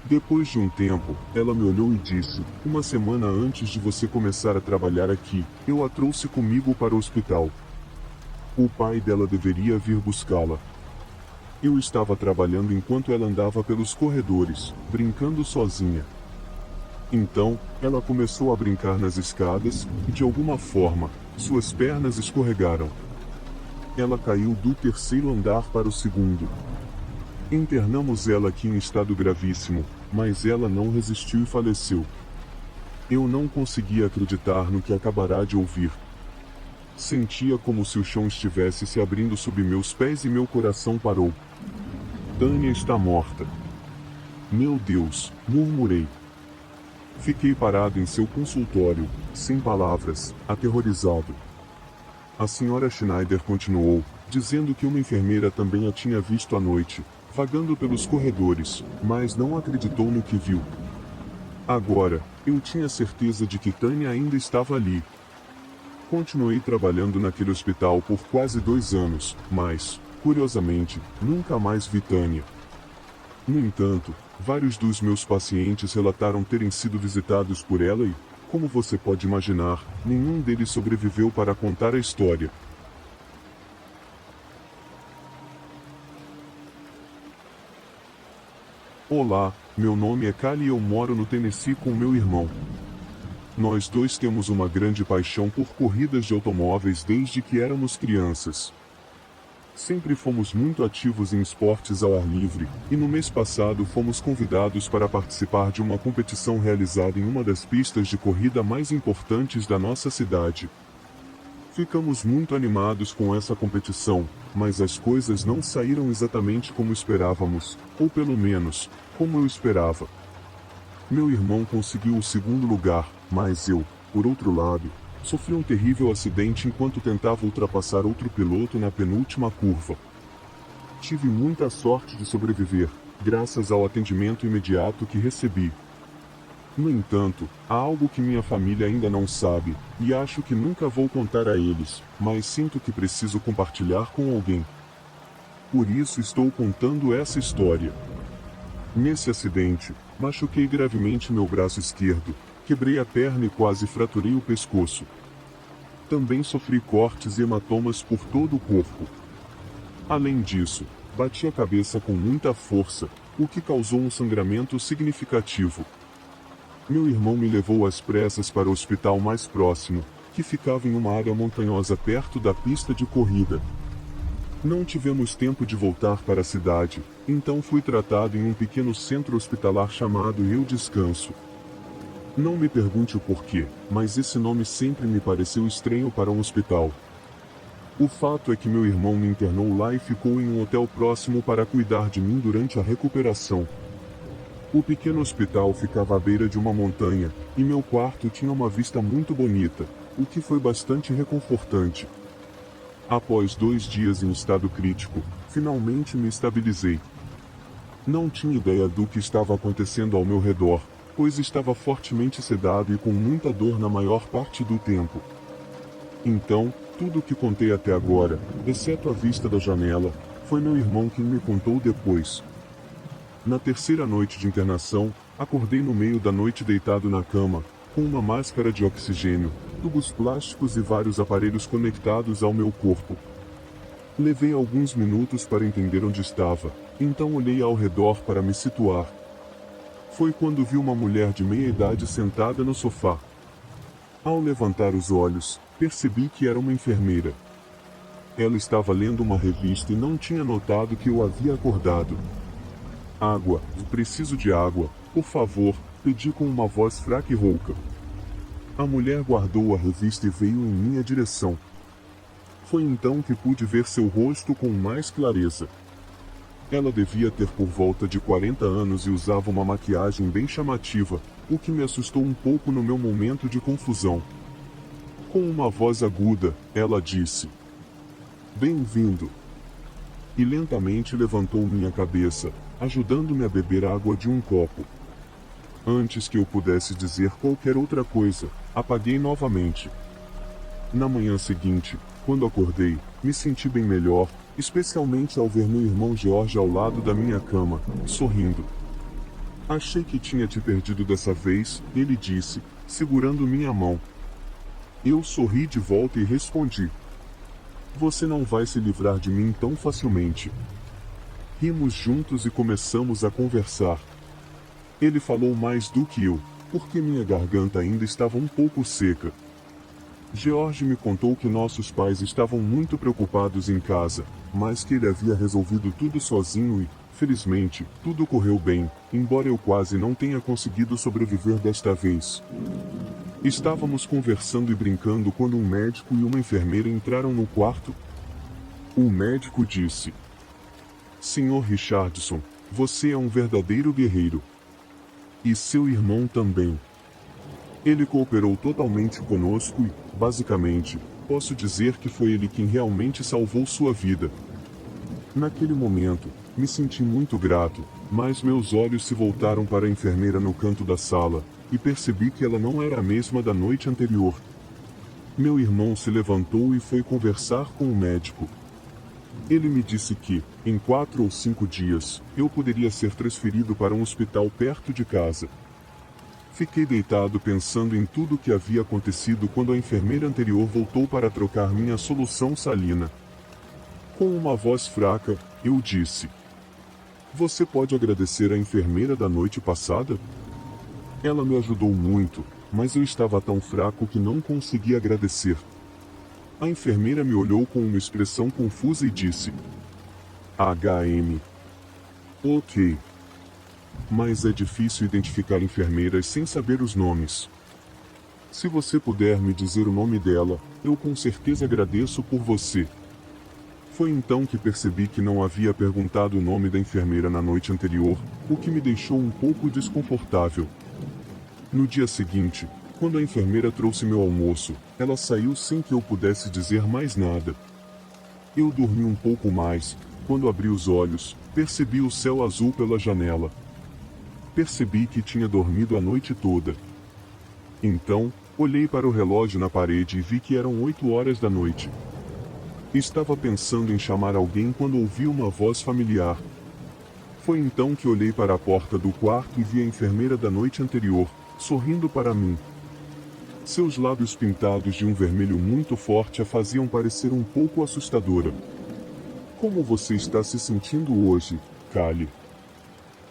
Depois de um tempo, ela me olhou e disse: uma semana antes de você começar a trabalhar aqui, eu a trouxe comigo para o hospital. O pai dela deveria vir buscá-la. Eu estava trabalhando enquanto ela andava pelos corredores, brincando sozinha. Então, ela começou a brincar nas escadas, e de alguma forma, suas pernas escorregaram. Ela caiu do 3º andar para o 2º. Internamos ela aqui em estado gravíssimo, mas ela não resistiu e faleceu. Eu não conseguia acreditar no que acabará de ouvir. Sentia como se o chão estivesse se abrindo sob meus pés e meu coração parou. Tânia está morta. Meu Deus, murmurei. Fiquei parado em seu consultório, sem palavras, aterrorizado. A senhora Schneider continuou, dizendo que uma enfermeira também a tinha visto à noite, vagando pelos corredores, mas não acreditou no que viu. Agora, eu tinha certeza de que Tânia ainda estava ali. Continuei trabalhando naquele hospital por quase 2 anos, mas, curiosamente, nunca mais vi Tânia. No entanto, vários dos meus pacientes relataram terem sido visitados por ela e, como você pode imaginar, nenhum deles sobreviveu para contar a história. Olá, meu nome é Kali e eu moro no Tennessee com meu irmão. Nós dois temos uma grande paixão por corridas de automóveis desde que éramos crianças. Sempre fomos muito ativos em esportes ao ar livre, e no mês passado fomos convidados para participar de uma competição realizada em uma das pistas de corrida mais importantes da nossa cidade. Ficamos muito animados com essa competição, mas as coisas não saíram exatamente como esperávamos, ou pelo menos, como eu esperava. Meu irmão conseguiu o 2º lugar, mas eu, por outro lado, sofri um terrível acidente enquanto tentava ultrapassar outro piloto na penúltima curva. Tive muita sorte de sobreviver, graças ao atendimento imediato que recebi. No entanto, há algo que minha família ainda não sabe, e acho que nunca vou contar a eles, mas sinto que preciso compartilhar com alguém. Por isso estou contando essa história. Nesse acidente, machuquei gravemente meu braço esquerdo, quebrei a perna e quase fraturei o pescoço. Também sofri cortes e hematomas por todo o corpo. Além disso, bati a cabeça com muita força, o que causou um sangramento significativo. Meu irmão me levou às pressas para o hospital mais próximo, que ficava em uma área montanhosa perto da pista de corrida. Não tivemos tempo de voltar para a cidade, então fui tratado em um pequeno centro hospitalar chamado Eu Descanso. Não me pergunte o porquê, mas esse nome sempre me pareceu estranho para um hospital. O fato é que meu irmão me internou lá e ficou em um hotel próximo para cuidar de mim durante a recuperação. O pequeno hospital ficava à beira de uma montanha, e meu quarto tinha uma vista muito bonita, o que foi bastante reconfortante. Após 2 dias em estado crítico, finalmente me estabilizei. Não tinha ideia do que estava acontecendo ao meu redor, pois estava fortemente sedado e com muita dor na maior parte do tempo. Então, tudo o que contei até agora, exceto a vista da janela, foi meu irmão quem me contou depois. Na terceira noite de internação, acordei no meio da noite deitado na cama, com uma máscara de oxigênio, tubos plásticos e vários aparelhos conectados ao meu corpo. Levei alguns minutos para entender onde estava, então olhei ao redor para me situar. Foi quando vi uma mulher de meia idade sentada no sofá. Ao levantar os olhos, percebi que era uma enfermeira. Ela estava lendo uma revista e não tinha notado que eu havia acordado. Água, preciso de água, por favor, pedi com uma voz fraca e rouca. A mulher guardou a revista e veio em minha direção. Foi então que pude ver seu rosto com mais clareza. Ela devia ter por volta de 40 anos e usava uma maquiagem bem chamativa, o que me assustou um pouco no meu momento de confusão. Com uma voz aguda, ela disse: "Bem-vindo." E lentamente levantou minha cabeça, ajudando-me a beber água de um copo. Antes que eu pudesse dizer qualquer outra coisa, apaguei novamente. Na manhã seguinte, quando acordei, me senti bem melhor, especialmente ao ver meu irmão George ao lado da minha cama, sorrindo. "Achei que tinha te perdido dessa vez", ele disse, segurando minha mão. Eu sorri de volta e respondi: "Você não vai se livrar de mim tão facilmente." Rimos juntos e começamos a conversar. Ele falou mais do que eu, porque minha garganta ainda estava um pouco seca. George me contou que nossos pais estavam muito preocupados em casa, mas que ele havia resolvido tudo sozinho e, felizmente, tudo correu bem, embora eu quase não tenha conseguido sobreviver desta vez. Estávamos conversando e brincando quando um médico e uma enfermeira entraram no quarto. O médico disse: "Senhor Richardson, você é um verdadeiro guerreiro. E seu irmão também. Ele cooperou totalmente conosco e, basicamente, posso dizer que foi ele quem realmente salvou sua vida." Naquele momento, me senti muito grato, mas meus olhos se voltaram para a enfermeira no canto da sala, e percebi que ela não era a mesma da noite anterior. Meu irmão se levantou e foi conversar com o médico. Ele me disse que, em 4 ou 5 dias, eu poderia ser transferido para um hospital perto de casa. Fiquei deitado pensando em tudo o que havia acontecido quando a enfermeira anterior voltou para trocar minha solução salina. Com uma voz fraca, eu disse: "Você pode agradecer a enfermeira da noite passada? Ela me ajudou muito, mas eu estava tão fraco que não consegui agradecer." A enfermeira me olhou com uma expressão confusa e disse: "HM. Ok. Mas é difícil identificar enfermeiras sem saber os nomes. Se você puder me dizer o nome dela, eu com certeza agradeço por você." Foi então que percebi que não havia perguntado o nome da enfermeira na noite anterior, o que me deixou um pouco desconfortável. No dia seguinte, quando a enfermeira trouxe meu almoço, ela saiu sem que eu pudesse dizer mais nada. Eu dormi um pouco mais. Quando abri os olhos, percebi o céu azul pela janela. Percebi que tinha dormido a noite toda. Então, olhei para o relógio na parede e vi que eram 8 horas da noite. Estava pensando em chamar alguém quando ouvi uma voz familiar. Foi então que olhei para a porta do quarto e vi a enfermeira da noite anterior, sorrindo para mim. Seus lábios pintados de um vermelho muito forte a faziam parecer um pouco assustadora. "Como você está se sentindo hoje, Callie?"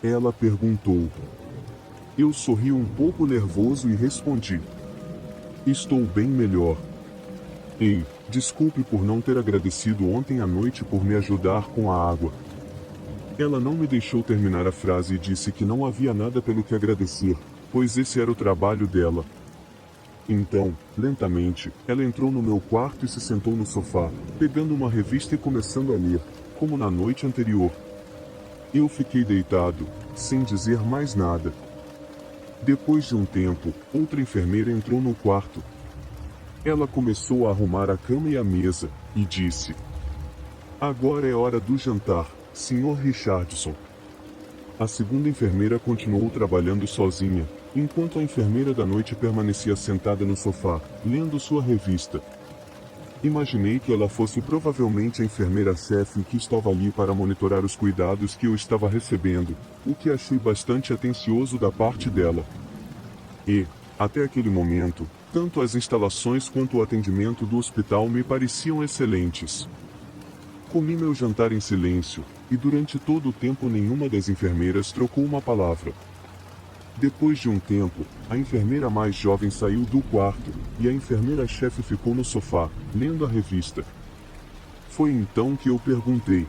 ela perguntou. Eu sorri um pouco nervoso e respondi: "Estou bem melhor." "Ei, desculpe por não ter agradecido ontem à noite por me ajudar com a água." Ela não me deixou terminar a frase e disse que não havia nada pelo que agradecer, pois esse era o trabalho dela. Então, lentamente, ela entrou no meu quarto e se sentou no sofá, pegando uma revista e começando a ler, como na noite anterior. Eu fiquei deitado, sem dizer mais nada. Depois de um tempo, outra enfermeira entrou no quarto. Ela começou a arrumar a cama e a mesa, e disse: "Agora é hora do jantar, Sr. Richardson." A segunda enfermeira continuou trabalhando sozinha, enquanto a enfermeira da noite permanecia sentada no sofá, lendo sua revista. Imaginei que ela fosse provavelmente a enfermeira-chefe que estava ali para monitorar os cuidados que eu estava recebendo, o que achei bastante atencioso da parte dela. E, até aquele momento, tanto as instalações quanto o atendimento do hospital me pareciam excelentes. Comi meu jantar em silêncio, e durante todo o tempo nenhuma das enfermeiras trocou uma palavra. Depois de um tempo, a enfermeira mais jovem saiu do quarto, e a enfermeira-chefe ficou no sofá, lendo a revista. Foi então que eu perguntei: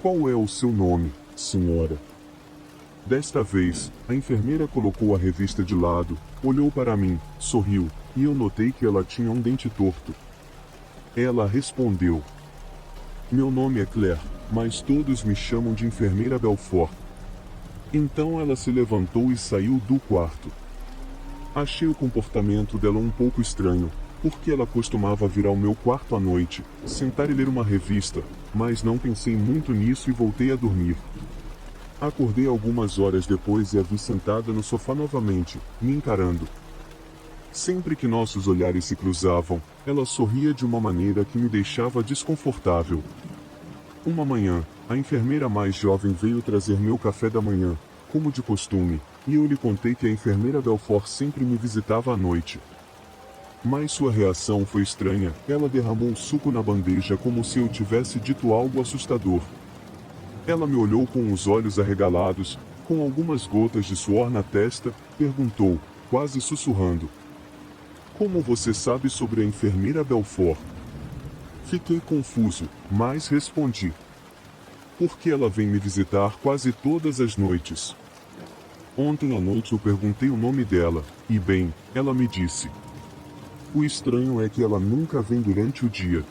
"Qual é o seu nome, senhora?" Desta vez, a enfermeira colocou a revista de lado, olhou para mim, sorriu, e eu notei que ela tinha um dente torto. Ela respondeu: "Meu nome é Claire, mas todos me chamam de enfermeira Belfort." Então ela se levantou e saiu do quarto. Achei o comportamento dela um pouco estranho, porque ela costumava vir ao meu quarto à noite, sentar e ler uma revista, mas não pensei muito nisso e voltei a dormir. Acordei algumas horas depois e a vi sentada no sofá novamente, me encarando. Sempre que nossos olhares se cruzavam, ela sorria de uma maneira que me deixava desconfortável. Uma manhã, a enfermeira mais jovem veio trazer meu café da manhã, como de costume, e eu lhe contei que a enfermeira Belfort sempre me visitava à noite. Mas sua reação foi estranha, ela derramou suco na bandeja como se eu tivesse dito algo assustador. Ela me olhou com os olhos arregalados, com algumas gotas de suor na testa, perguntou, quase sussurrando: "Como você sabe sobre a enfermeira Belfort?" Fiquei confuso, mas respondi: "Porque ela vem me visitar quase todas as noites." Ontem à noite eu perguntei o nome dela, e bem, ela me disse. O estranho é que ela nunca vem durante o dia.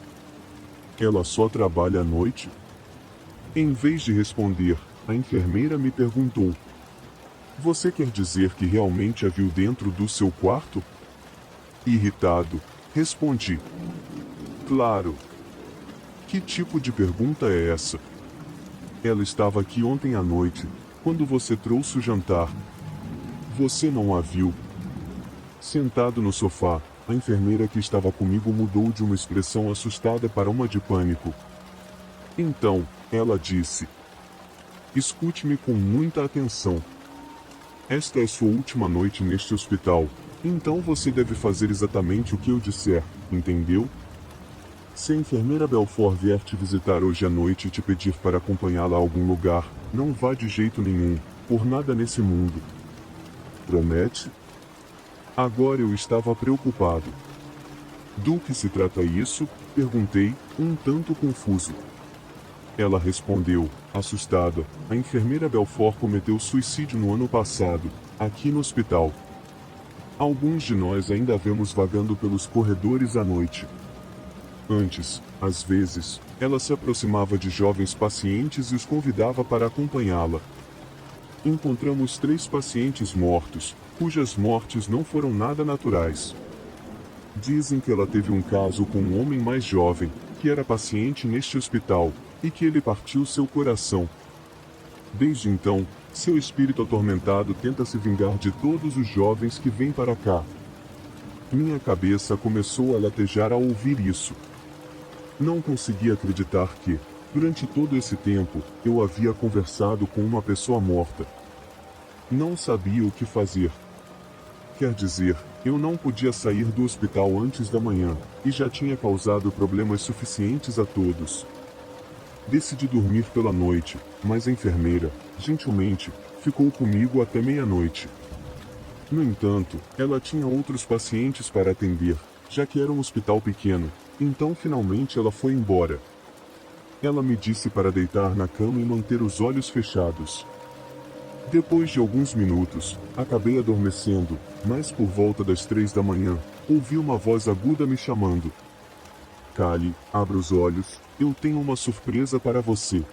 Ela só trabalha à noite? Em vez de responder, a enfermeira me perguntou: "Você quer dizer que realmente a viu dentro do seu quarto?" Irritado, respondi: "Claro. Que tipo de pergunta é essa? Ela estava aqui ontem à noite, quando você trouxe o jantar. Você não a viu?" Sentado no sofá, a enfermeira que estava comigo mudou de uma expressão assustada para uma de pânico. Então, ela disse: "Escute-me com muita atenção. Esta é sua última noite neste hospital, então você deve fazer exatamente o que eu disser, entendeu? Se a enfermeira Belfort vier te visitar hoje à noite e te pedir para acompanhá-la a algum lugar, não vá de jeito nenhum, por nada nesse mundo. Promete?" Agora eu estava preocupado. "Do que se trata isso?" perguntei, um tanto confuso. Ela respondeu, assustada: "A enfermeira Belfort cometeu suicídio no ano passado, aqui no hospital. Alguns de nós ainda a vemos vagando pelos corredores à noite. Antes, às vezes, ela se aproximava de jovens pacientes e os convidava para acompanhá-la. Encontramos 3 pacientes mortos, cujas mortes não foram nada naturais. Dizem que ela teve um caso com um homem mais jovem, que era paciente neste hospital, e que ele partiu seu coração. Desde então, seu espírito atormentado tenta se vingar de todos os jovens que vêm para cá." Minha cabeça começou a latejar ao ouvir isso. Não conseguia acreditar que, durante todo esse tempo, eu havia conversado com uma pessoa morta. Não sabia o que fazer. Quer dizer, eu não podia sair do hospital antes da manhã, e já tinha causado problemas suficientes a todos. Decidi dormir pela noite, mas a enfermeira, gentilmente, ficou comigo até meia-noite. No entanto, ela tinha outros pacientes para atender, já que era um hospital pequeno, então finalmente ela foi embora. Ela me disse para deitar na cama e manter os olhos fechados. Depois de alguns minutos, acabei adormecendo, mas por volta das 3 da manhã, ouvi uma voz aguda me chamando. Callie, abra os olhos, eu tenho uma surpresa para você.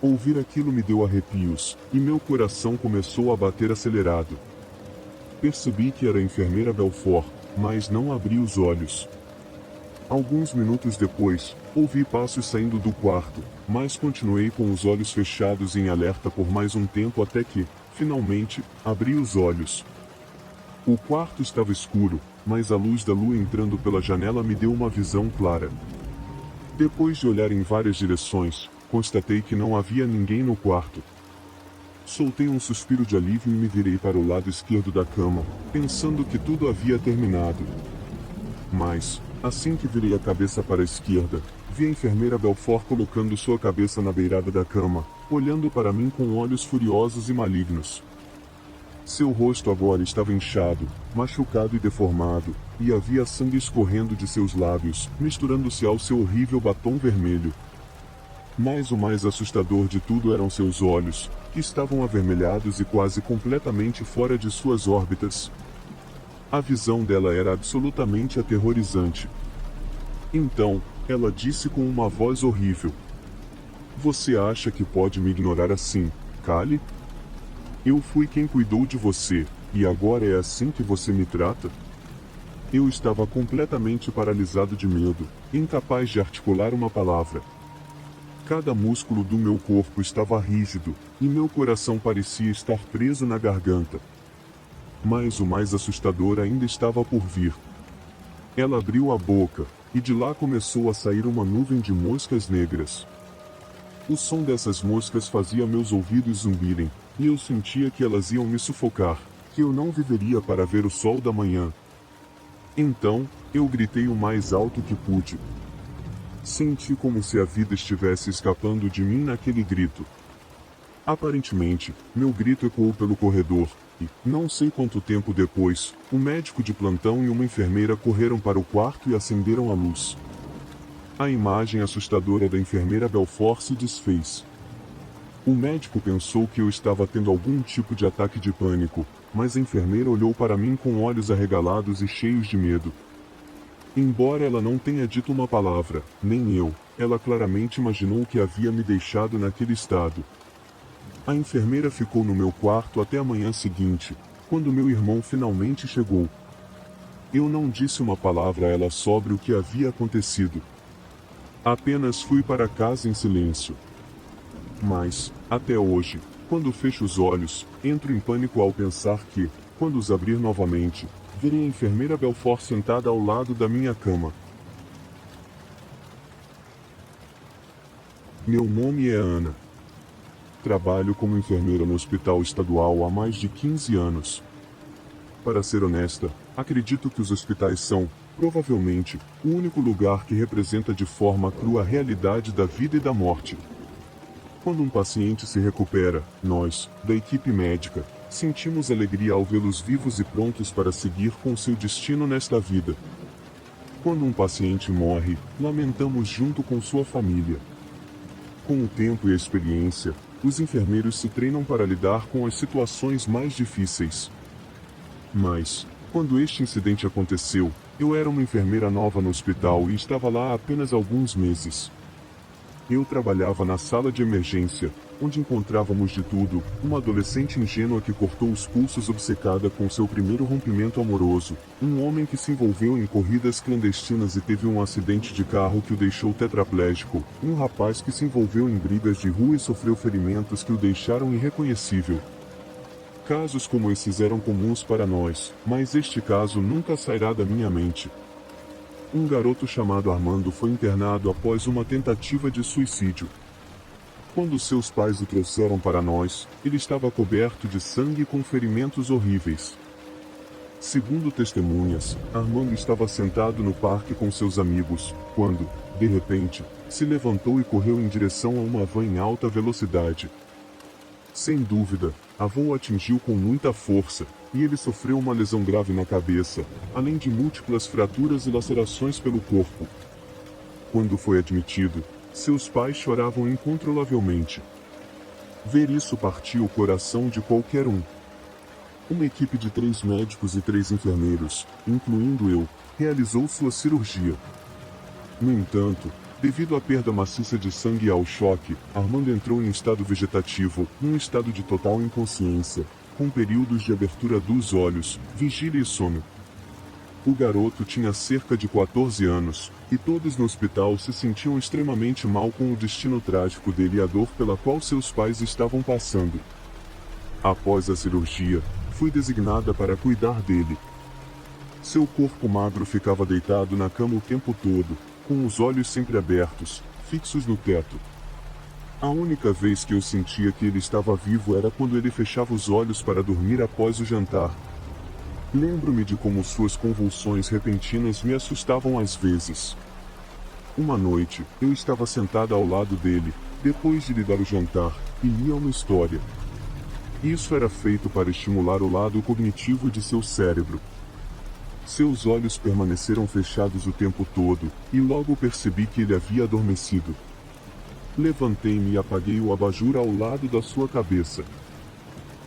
Ouvir aquilo me deu arrepios, e meu coração começou a bater acelerado. Percebi que era a enfermeira Belfort, mas não abri os olhos. Alguns minutos depois, ouvi passos saindo do quarto, mas continuei com os olhos fechados em alerta por mais um tempo até que, finalmente, abri os olhos. O quarto estava escuro, mas a luz da lua entrando pela janela me deu uma visão clara. Depois de olhar em várias direções, constatei que não havia ninguém no quarto. Soltei um suspiro de alívio e me virei para o lado esquerdo da cama, pensando que tudo havia terminado. Mas, assim que virei a cabeça para a esquerda, vi a enfermeira Belfort colocando sua cabeça na beirada da cama, olhando para mim com olhos furiosos e malignos. Seu rosto agora estava inchado, machucado e deformado, e havia sangue escorrendo de seus lábios, misturando-se ao seu horrível batom vermelho. Mas o mais assustador de tudo eram seus olhos, que estavam avermelhados e quase completamente fora de suas órbitas. A visão dela era absolutamente aterrorizante. Então, ela disse com uma voz horrível: "Você acha que pode me ignorar assim, Callie? Eu fui quem cuidou de você, e agora é assim que você me trata?" Eu estava completamente paralisado de medo, incapaz de articular uma palavra. Cada músculo do meu corpo estava rígido, e meu coração parecia estar preso na garganta. Mas o mais assustador ainda estava por vir. Ela abriu a boca, e de lá começou a sair uma nuvem de moscas negras. O som dessas moscas fazia meus ouvidos zumbirem, e eu sentia que elas iam me sufocar, que eu não viveria para ver o sol da manhã. Então, eu gritei o mais alto que pude. Senti como se a vida estivesse escapando de mim naquele grito. Aparentemente, meu grito ecoou pelo corredor, e, não sei quanto tempo depois, um médico de plantão e uma enfermeira correram para o quarto e acenderam a luz. A imagem assustadora da enfermeira Belfort se desfez. O médico pensou que eu estava tendo algum tipo de ataque de pânico, mas a enfermeira olhou para mim com olhos arregalados e cheios de medo. Embora ela não tenha dito uma palavra, nem eu, ela claramente imaginou o que havia me deixado naquele estado. A enfermeira ficou no meu quarto até a manhã seguinte, quando meu irmão finalmente chegou. Eu não disse uma palavra a ela sobre o que havia acontecido. Apenas fui para casa em silêncio. Mas, até hoje, quando fecho os olhos, entro em pânico ao pensar que, quando os abrir novamente, verei a enfermeira Belfort sentada ao lado da minha cama. Meu nome é Ana. Trabalho como enfermeira no hospital estadual há mais de 15 anos. Para ser honesta, acredito que os hospitais são, provavelmente, o único lugar que representa de forma crua a realidade da vida e da morte. Quando um paciente se recupera, nós, da equipe médica, sentimos alegria ao vê-los vivos e prontos para seguir com seu destino nesta vida. Quando um paciente morre, lamentamos junto com sua família. Com o tempo e a experiência, os enfermeiros se treinam para lidar com as situações mais difíceis. Mas, quando este incidente aconteceu, eu era uma enfermeira nova no hospital e estava lá há apenas alguns meses. Eu trabalhava na sala de emergência, onde encontrávamos de tudo, uma adolescente ingênua que cortou os pulsos obcecada com seu primeiro rompimento amoroso, um homem que se envolveu em corridas clandestinas e teve um acidente de carro que o deixou tetraplégico, um rapaz que se envolveu em brigas de rua e sofreu ferimentos que o deixaram irreconhecível. Casos como esses eram comuns para nós, mas este caso nunca sairá da minha mente. Um garoto chamado Armando foi internado após uma tentativa de suicídio. Quando seus pais o trouxeram para nós, ele estava coberto de sangue e com ferimentos horríveis. Segundo testemunhas, Armando estava sentado no parque com seus amigos, quando, de repente, se levantou e correu em direção a uma van em alta velocidade. Sem dúvida, a van o atingiu com muita força, e ele sofreu uma lesão grave na cabeça, além de múltiplas fraturas e lacerações pelo corpo. Quando foi admitido, seus pais choravam incontrolavelmente. Ver isso partiu o coração de qualquer um. Uma equipe de 3 médicos e 3 enfermeiros, incluindo eu, realizou sua cirurgia. No entanto, devido à perda maciça de sangue e ao choque, Armando entrou em estado vegetativo, num estado de total inconsciência, com períodos de abertura dos olhos, vigília e sono. O garoto tinha cerca de 14 anos, e todos no hospital se sentiam extremamente mal com o destino trágico dele e a dor pela qual seus pais estavam passando. Após a cirurgia, fui designada para cuidar dele. Seu corpo magro ficava deitado na cama o tempo todo, com os olhos sempre abertos, fixos no teto. A única vez que eu sentia que ele estava vivo era quando ele fechava os olhos para dormir após o jantar. Lembro-me de como suas convulsões repentinas me assustavam às vezes. Uma noite, eu estava sentada ao lado dele, depois de lhe dar o jantar, e lia uma história. Isso era feito para estimular o lado cognitivo de seu cérebro. Seus olhos permaneceram fechados o tempo todo, e logo percebi que ele havia adormecido. Levantei-me e apaguei o abajur ao lado da sua cabeça.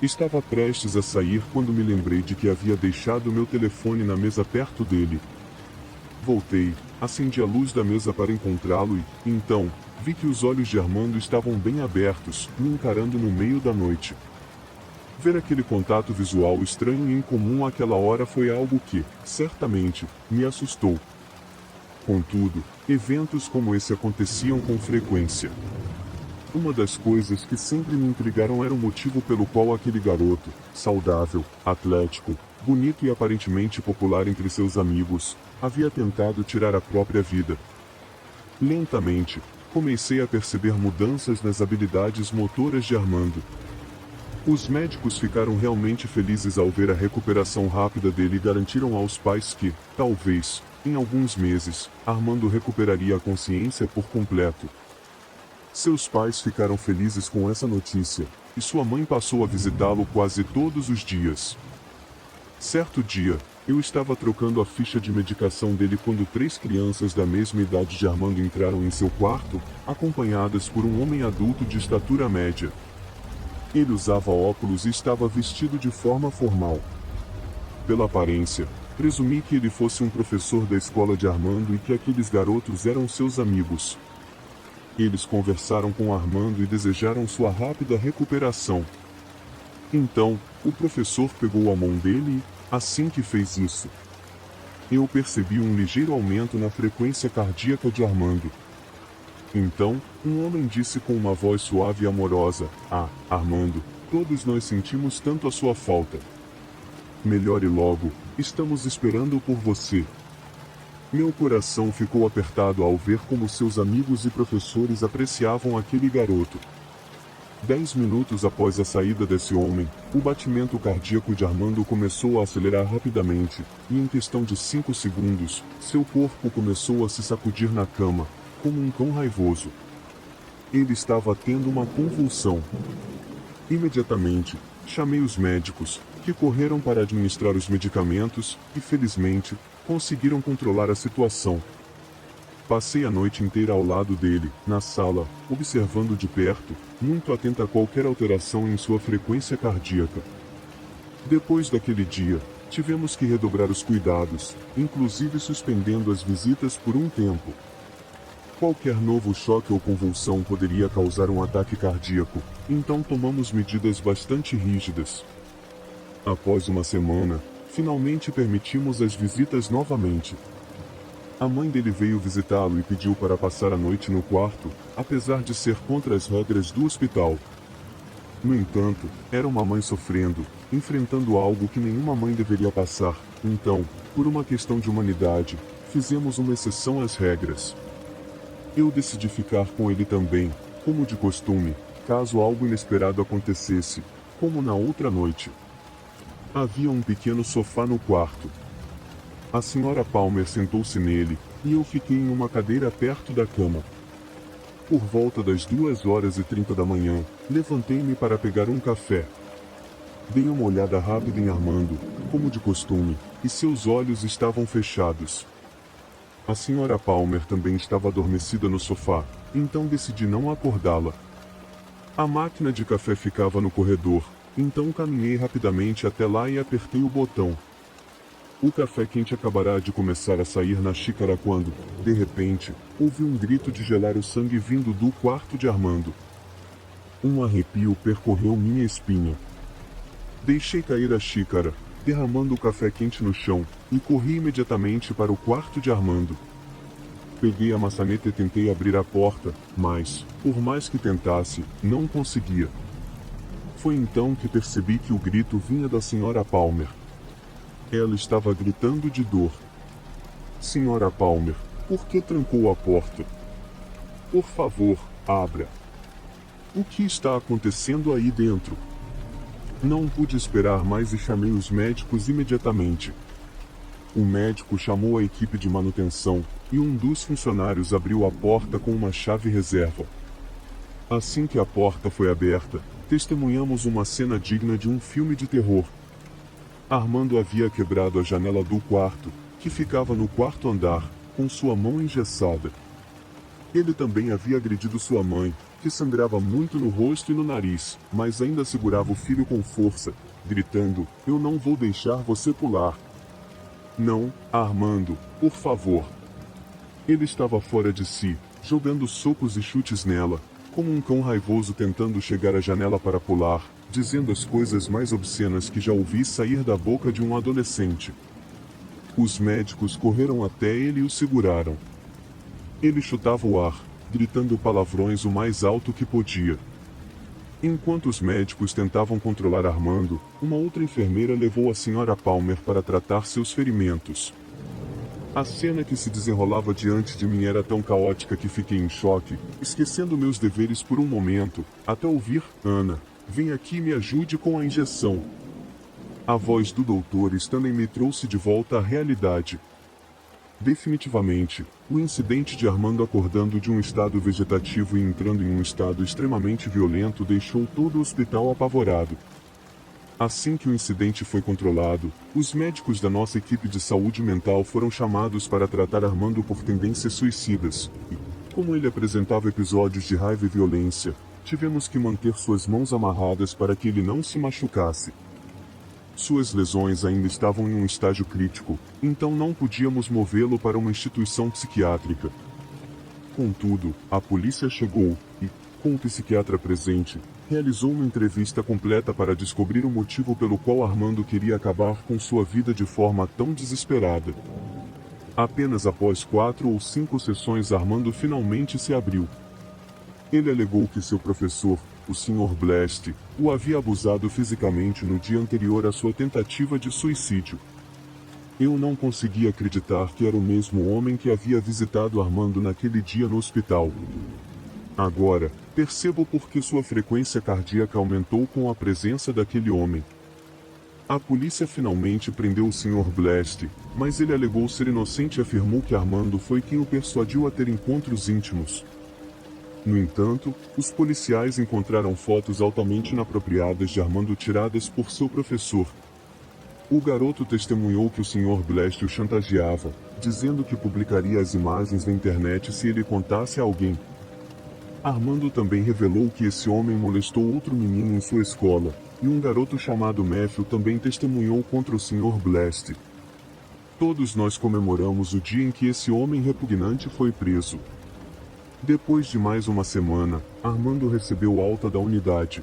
Estava prestes a sair quando me lembrei de que havia deixado meu telefone na mesa perto dele. Voltei, acendi a luz da mesa para encontrá-lo e, então, vi que os olhos de Armando estavam bem abertos, me encarando no meio da noite. Ver aquele contato visual estranho e incomum àquela hora foi algo que, certamente, me assustou. Contudo, eventos como esse aconteciam com frequência. Uma das coisas que sempre me intrigaram era o motivo pelo qual aquele garoto, saudável, atlético, bonito e aparentemente popular entre seus amigos, havia tentado tirar a própria vida. Lentamente, comecei a perceber mudanças nas habilidades motoras de Armando. Os médicos ficaram realmente felizes ao ver a recuperação rápida dele e garantiram aos pais que, talvez, em alguns meses, Armando recuperaria a consciência por completo. Seus pais ficaram felizes com essa notícia, e sua mãe passou a visitá-lo quase todos os dias. Certo dia, eu estava trocando a ficha de medicação dele quando 3 crianças da mesma idade de Armando entraram em seu quarto, acompanhadas por um homem adulto de estatura média. Ele usava óculos e estava vestido de forma formal. Pela aparência, presumi que ele fosse um professor da escola de Armando e que aqueles garotos eram seus amigos. Eles conversaram com Armando e desejaram sua rápida recuperação. Então, o professor pegou a mão dele e, assim que fez isso, eu percebi um ligeiro aumento na frequência cardíaca de Armando. Então, um homem disse com uma voz suave e amorosa: "Ah, Armando, todos nós sentimos tanto a sua falta. Melhore logo, estamos esperando por você." Meu coração ficou apertado ao ver como seus amigos e professores apreciavam aquele garoto. 10 minutos após a saída desse homem, o batimento cardíaco de Armando começou a acelerar rapidamente, e em questão de 5 segundos, seu corpo começou a se sacudir na cama, como um cão raivoso. Ele estava tendo uma convulsão. Imediatamente, chamei os médicos, que correram para administrar os medicamentos, e felizmente, conseguiram controlar a situação. Passei a noite inteira ao lado dele, na sala, observando de perto, muito atenta a qualquer alteração em sua frequência cardíaca. Depois daquele dia, tivemos que redobrar os cuidados, inclusive suspendendo as visitas por um tempo. Qualquer novo choque ou convulsão poderia causar um ataque cardíaco, então tomamos medidas bastante rígidas. Após uma semana, finalmente permitimos as visitas novamente. A mãe dele veio visitá-lo e pediu para passar a noite no quarto, apesar de ser contra as regras do hospital. No entanto, era uma mãe sofrendo, enfrentando algo que nenhuma mãe deveria passar, então, por uma questão de humanidade, fizemos uma exceção às regras. Eu decidi ficar com ele também, como de costume, caso algo inesperado acontecesse, como na outra noite. Havia um pequeno sofá no quarto. A senhora Palmer sentou-se nele, e eu fiquei em uma cadeira perto da cama. Por volta das 2h30 da manhã, levantei-me para pegar um café. Dei uma olhada rápida em Armando, como de costume, e seus olhos estavam fechados. A senhora Palmer também estava adormecida no sofá, então decidi não acordá-la. A máquina de café ficava no corredor, então caminhei rapidamente até lá e apertei o botão. O café quente acabará de começar a sair na xícara quando, de repente, ouvi um grito de gelar o sangue vindo do quarto de Armando. Um arrepio percorreu minha espinha. Deixei cair a xícara, derramando o café quente no chão, e corri imediatamente para o quarto de Armando. Peguei a maçaneta e tentei abrir a porta, mas, por mais que tentasse, não conseguia. Foi então que percebi que o grito vinha da Sra. Palmer. Ela estava gritando de dor. Sra. Palmer, por que trancou a porta? Por favor, abra. O que está acontecendo aí dentro? Não pude esperar mais e chamei os médicos imediatamente. O médico chamou a equipe de manutenção, e um dos funcionários abriu a porta com uma chave reserva. Assim que a porta foi aberta, testemunhamos uma cena digna de um filme de terror. Armando havia quebrado a janela do quarto, que ficava no quarto andar, com sua mão engessada. Ele também havia agredido sua mãe, que sangrava muito no rosto e no nariz, mas ainda segurava o filho com força, gritando: "Eu não vou deixar você pular. Não, Armando, por favor." Ele estava fora de si, jogando socos e chutes nela, como um cão raivoso tentando chegar à janela para pular, dizendo as coisas mais obscenas que já ouvi sair da boca de um adolescente. Os médicos correram até ele e o seguraram. Ele chutava o ar, gritando palavrões o mais alto que podia. Enquanto os médicos tentavam controlar Armando, uma outra enfermeira levou a Sra. Palmer para tratar seus ferimentos. A cena que se desenrolava diante de mim era tão caótica que fiquei em choque, esquecendo meus deveres por um momento, até ouvir: "Ana, vem aqui e me ajude com a injeção." A voz do Dr. Stanley me trouxe de volta à realidade. Definitivamente, o incidente de Armando acordando de um estado vegetativo e entrando em um estado extremamente violento deixou todo o hospital apavorado. Assim que o incidente foi controlado, os médicos da nossa equipe de saúde mental foram chamados para tratar Armando por tendências suicidas, e, como ele apresentava episódios de raiva e violência, tivemos que manter suas mãos amarradas para que ele não se machucasse. Suas lesões ainda estavam em um estágio crítico, então não podíamos movê-lo para uma instituição psiquiátrica. Contudo, a polícia chegou e, com o psiquiatra presente, realizou uma entrevista completa para descobrir o motivo pelo qual Armando queria acabar com sua vida de forma tão desesperada. Apenas após 4 ou 5 sessões Armando finalmente se abriu. Ele alegou que seu professor, o Sr. Blast, o havia abusado fisicamente no dia anterior à sua tentativa de suicídio. Eu não conseguia acreditar que era o mesmo homem que havia visitado Armando naquele dia no hospital. Agora, percebo por que sua frequência cardíaca aumentou com a presença daquele homem. A polícia finalmente prendeu o Sr. Blast, mas ele alegou ser inocente e afirmou que Armando foi quem o persuadiu a ter encontros íntimos. No entanto, os policiais encontraram fotos altamente inapropriadas de Armando tiradas por seu professor. O garoto testemunhou que o Sr. Blast o chantageava, dizendo que publicaria as imagens na internet se ele contasse a alguém. Armando também revelou que esse homem molestou outro menino em sua escola, e um garoto chamado Matthew também testemunhou contra o Sr. Blast. Todos nós comemoramos o dia em que esse homem repugnante foi preso. Depois de mais uma semana, Armando recebeu alta da unidade.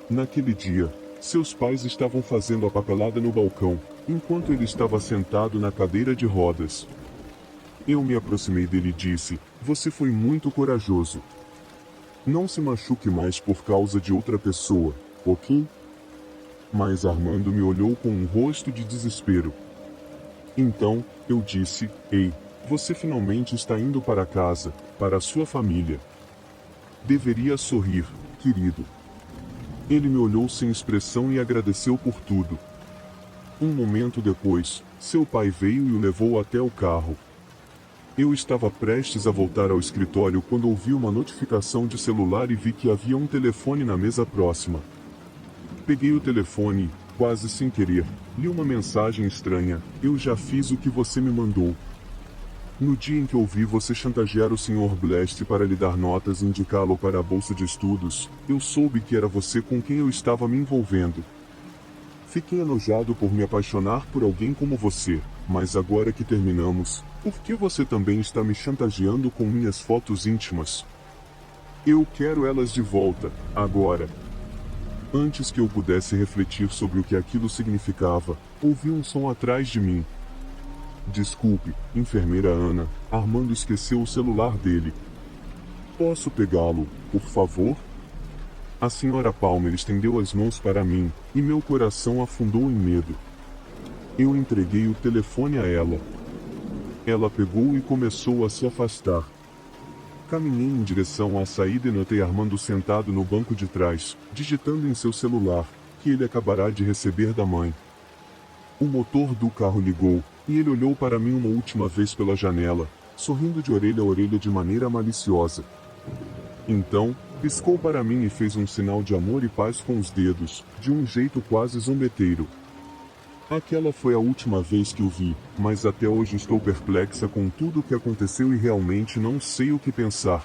Naquele dia, seus pais estavam fazendo a papelada no balcão, enquanto ele estava sentado na cadeira de rodas. Eu me aproximei dele e disse: "Você foi muito corajoso. Não se machuque mais por causa de outra pessoa, ok?" Mas Armando me olhou com um rosto de desespero. Então, eu disse: "Ei, você finalmente está indo para casa, para a sua família. Deveria sorrir, querido." Ele me olhou sem expressão e agradeceu por tudo. Um momento depois, seu pai veio e o levou até o carro. Eu estava prestes a voltar ao escritório quando ouvi uma notificação de celular e vi que havia um telefone na mesa próxima. Peguei o telefone e, quase sem querer, li uma mensagem estranha: "Eu já fiz o que você me mandou." No dia em que ouvi você chantagear o Sr. Blast para lhe dar notas e indicá-lo para a bolsa de estudos, eu soube que era você com quem eu estava me envolvendo. Fiquei enojado por me apaixonar por alguém como você, mas agora que terminamos, por que você também está me chantageando com minhas fotos íntimas? Eu quero elas de volta, agora. Antes que eu pudesse refletir sobre o que aquilo significava, ouvi um som atrás de mim. Desculpe, enfermeira Ana, Armando esqueceu o celular dele. Posso pegá-lo, por favor? A senhora Palmer estendeu as mãos para mim, e meu coração afundou em medo. Eu entreguei o telefone a ela. Ela pegou e começou a se afastar. Caminhei em direção à saída e notei Armando sentado no banco de trás, digitando em seu celular, que ele acabará de receber da mãe. O motor do carro ligou, e ele olhou para mim uma última vez pela janela, sorrindo de orelha a orelha de maneira maliciosa. Então, piscou para mim e fez um sinal de amor e paz com os dedos, de um jeito quase zombeteiro. Aquela foi a última vez que o vi, mas até hoje estou perplexa com tudo o que aconteceu e realmente não sei o que pensar.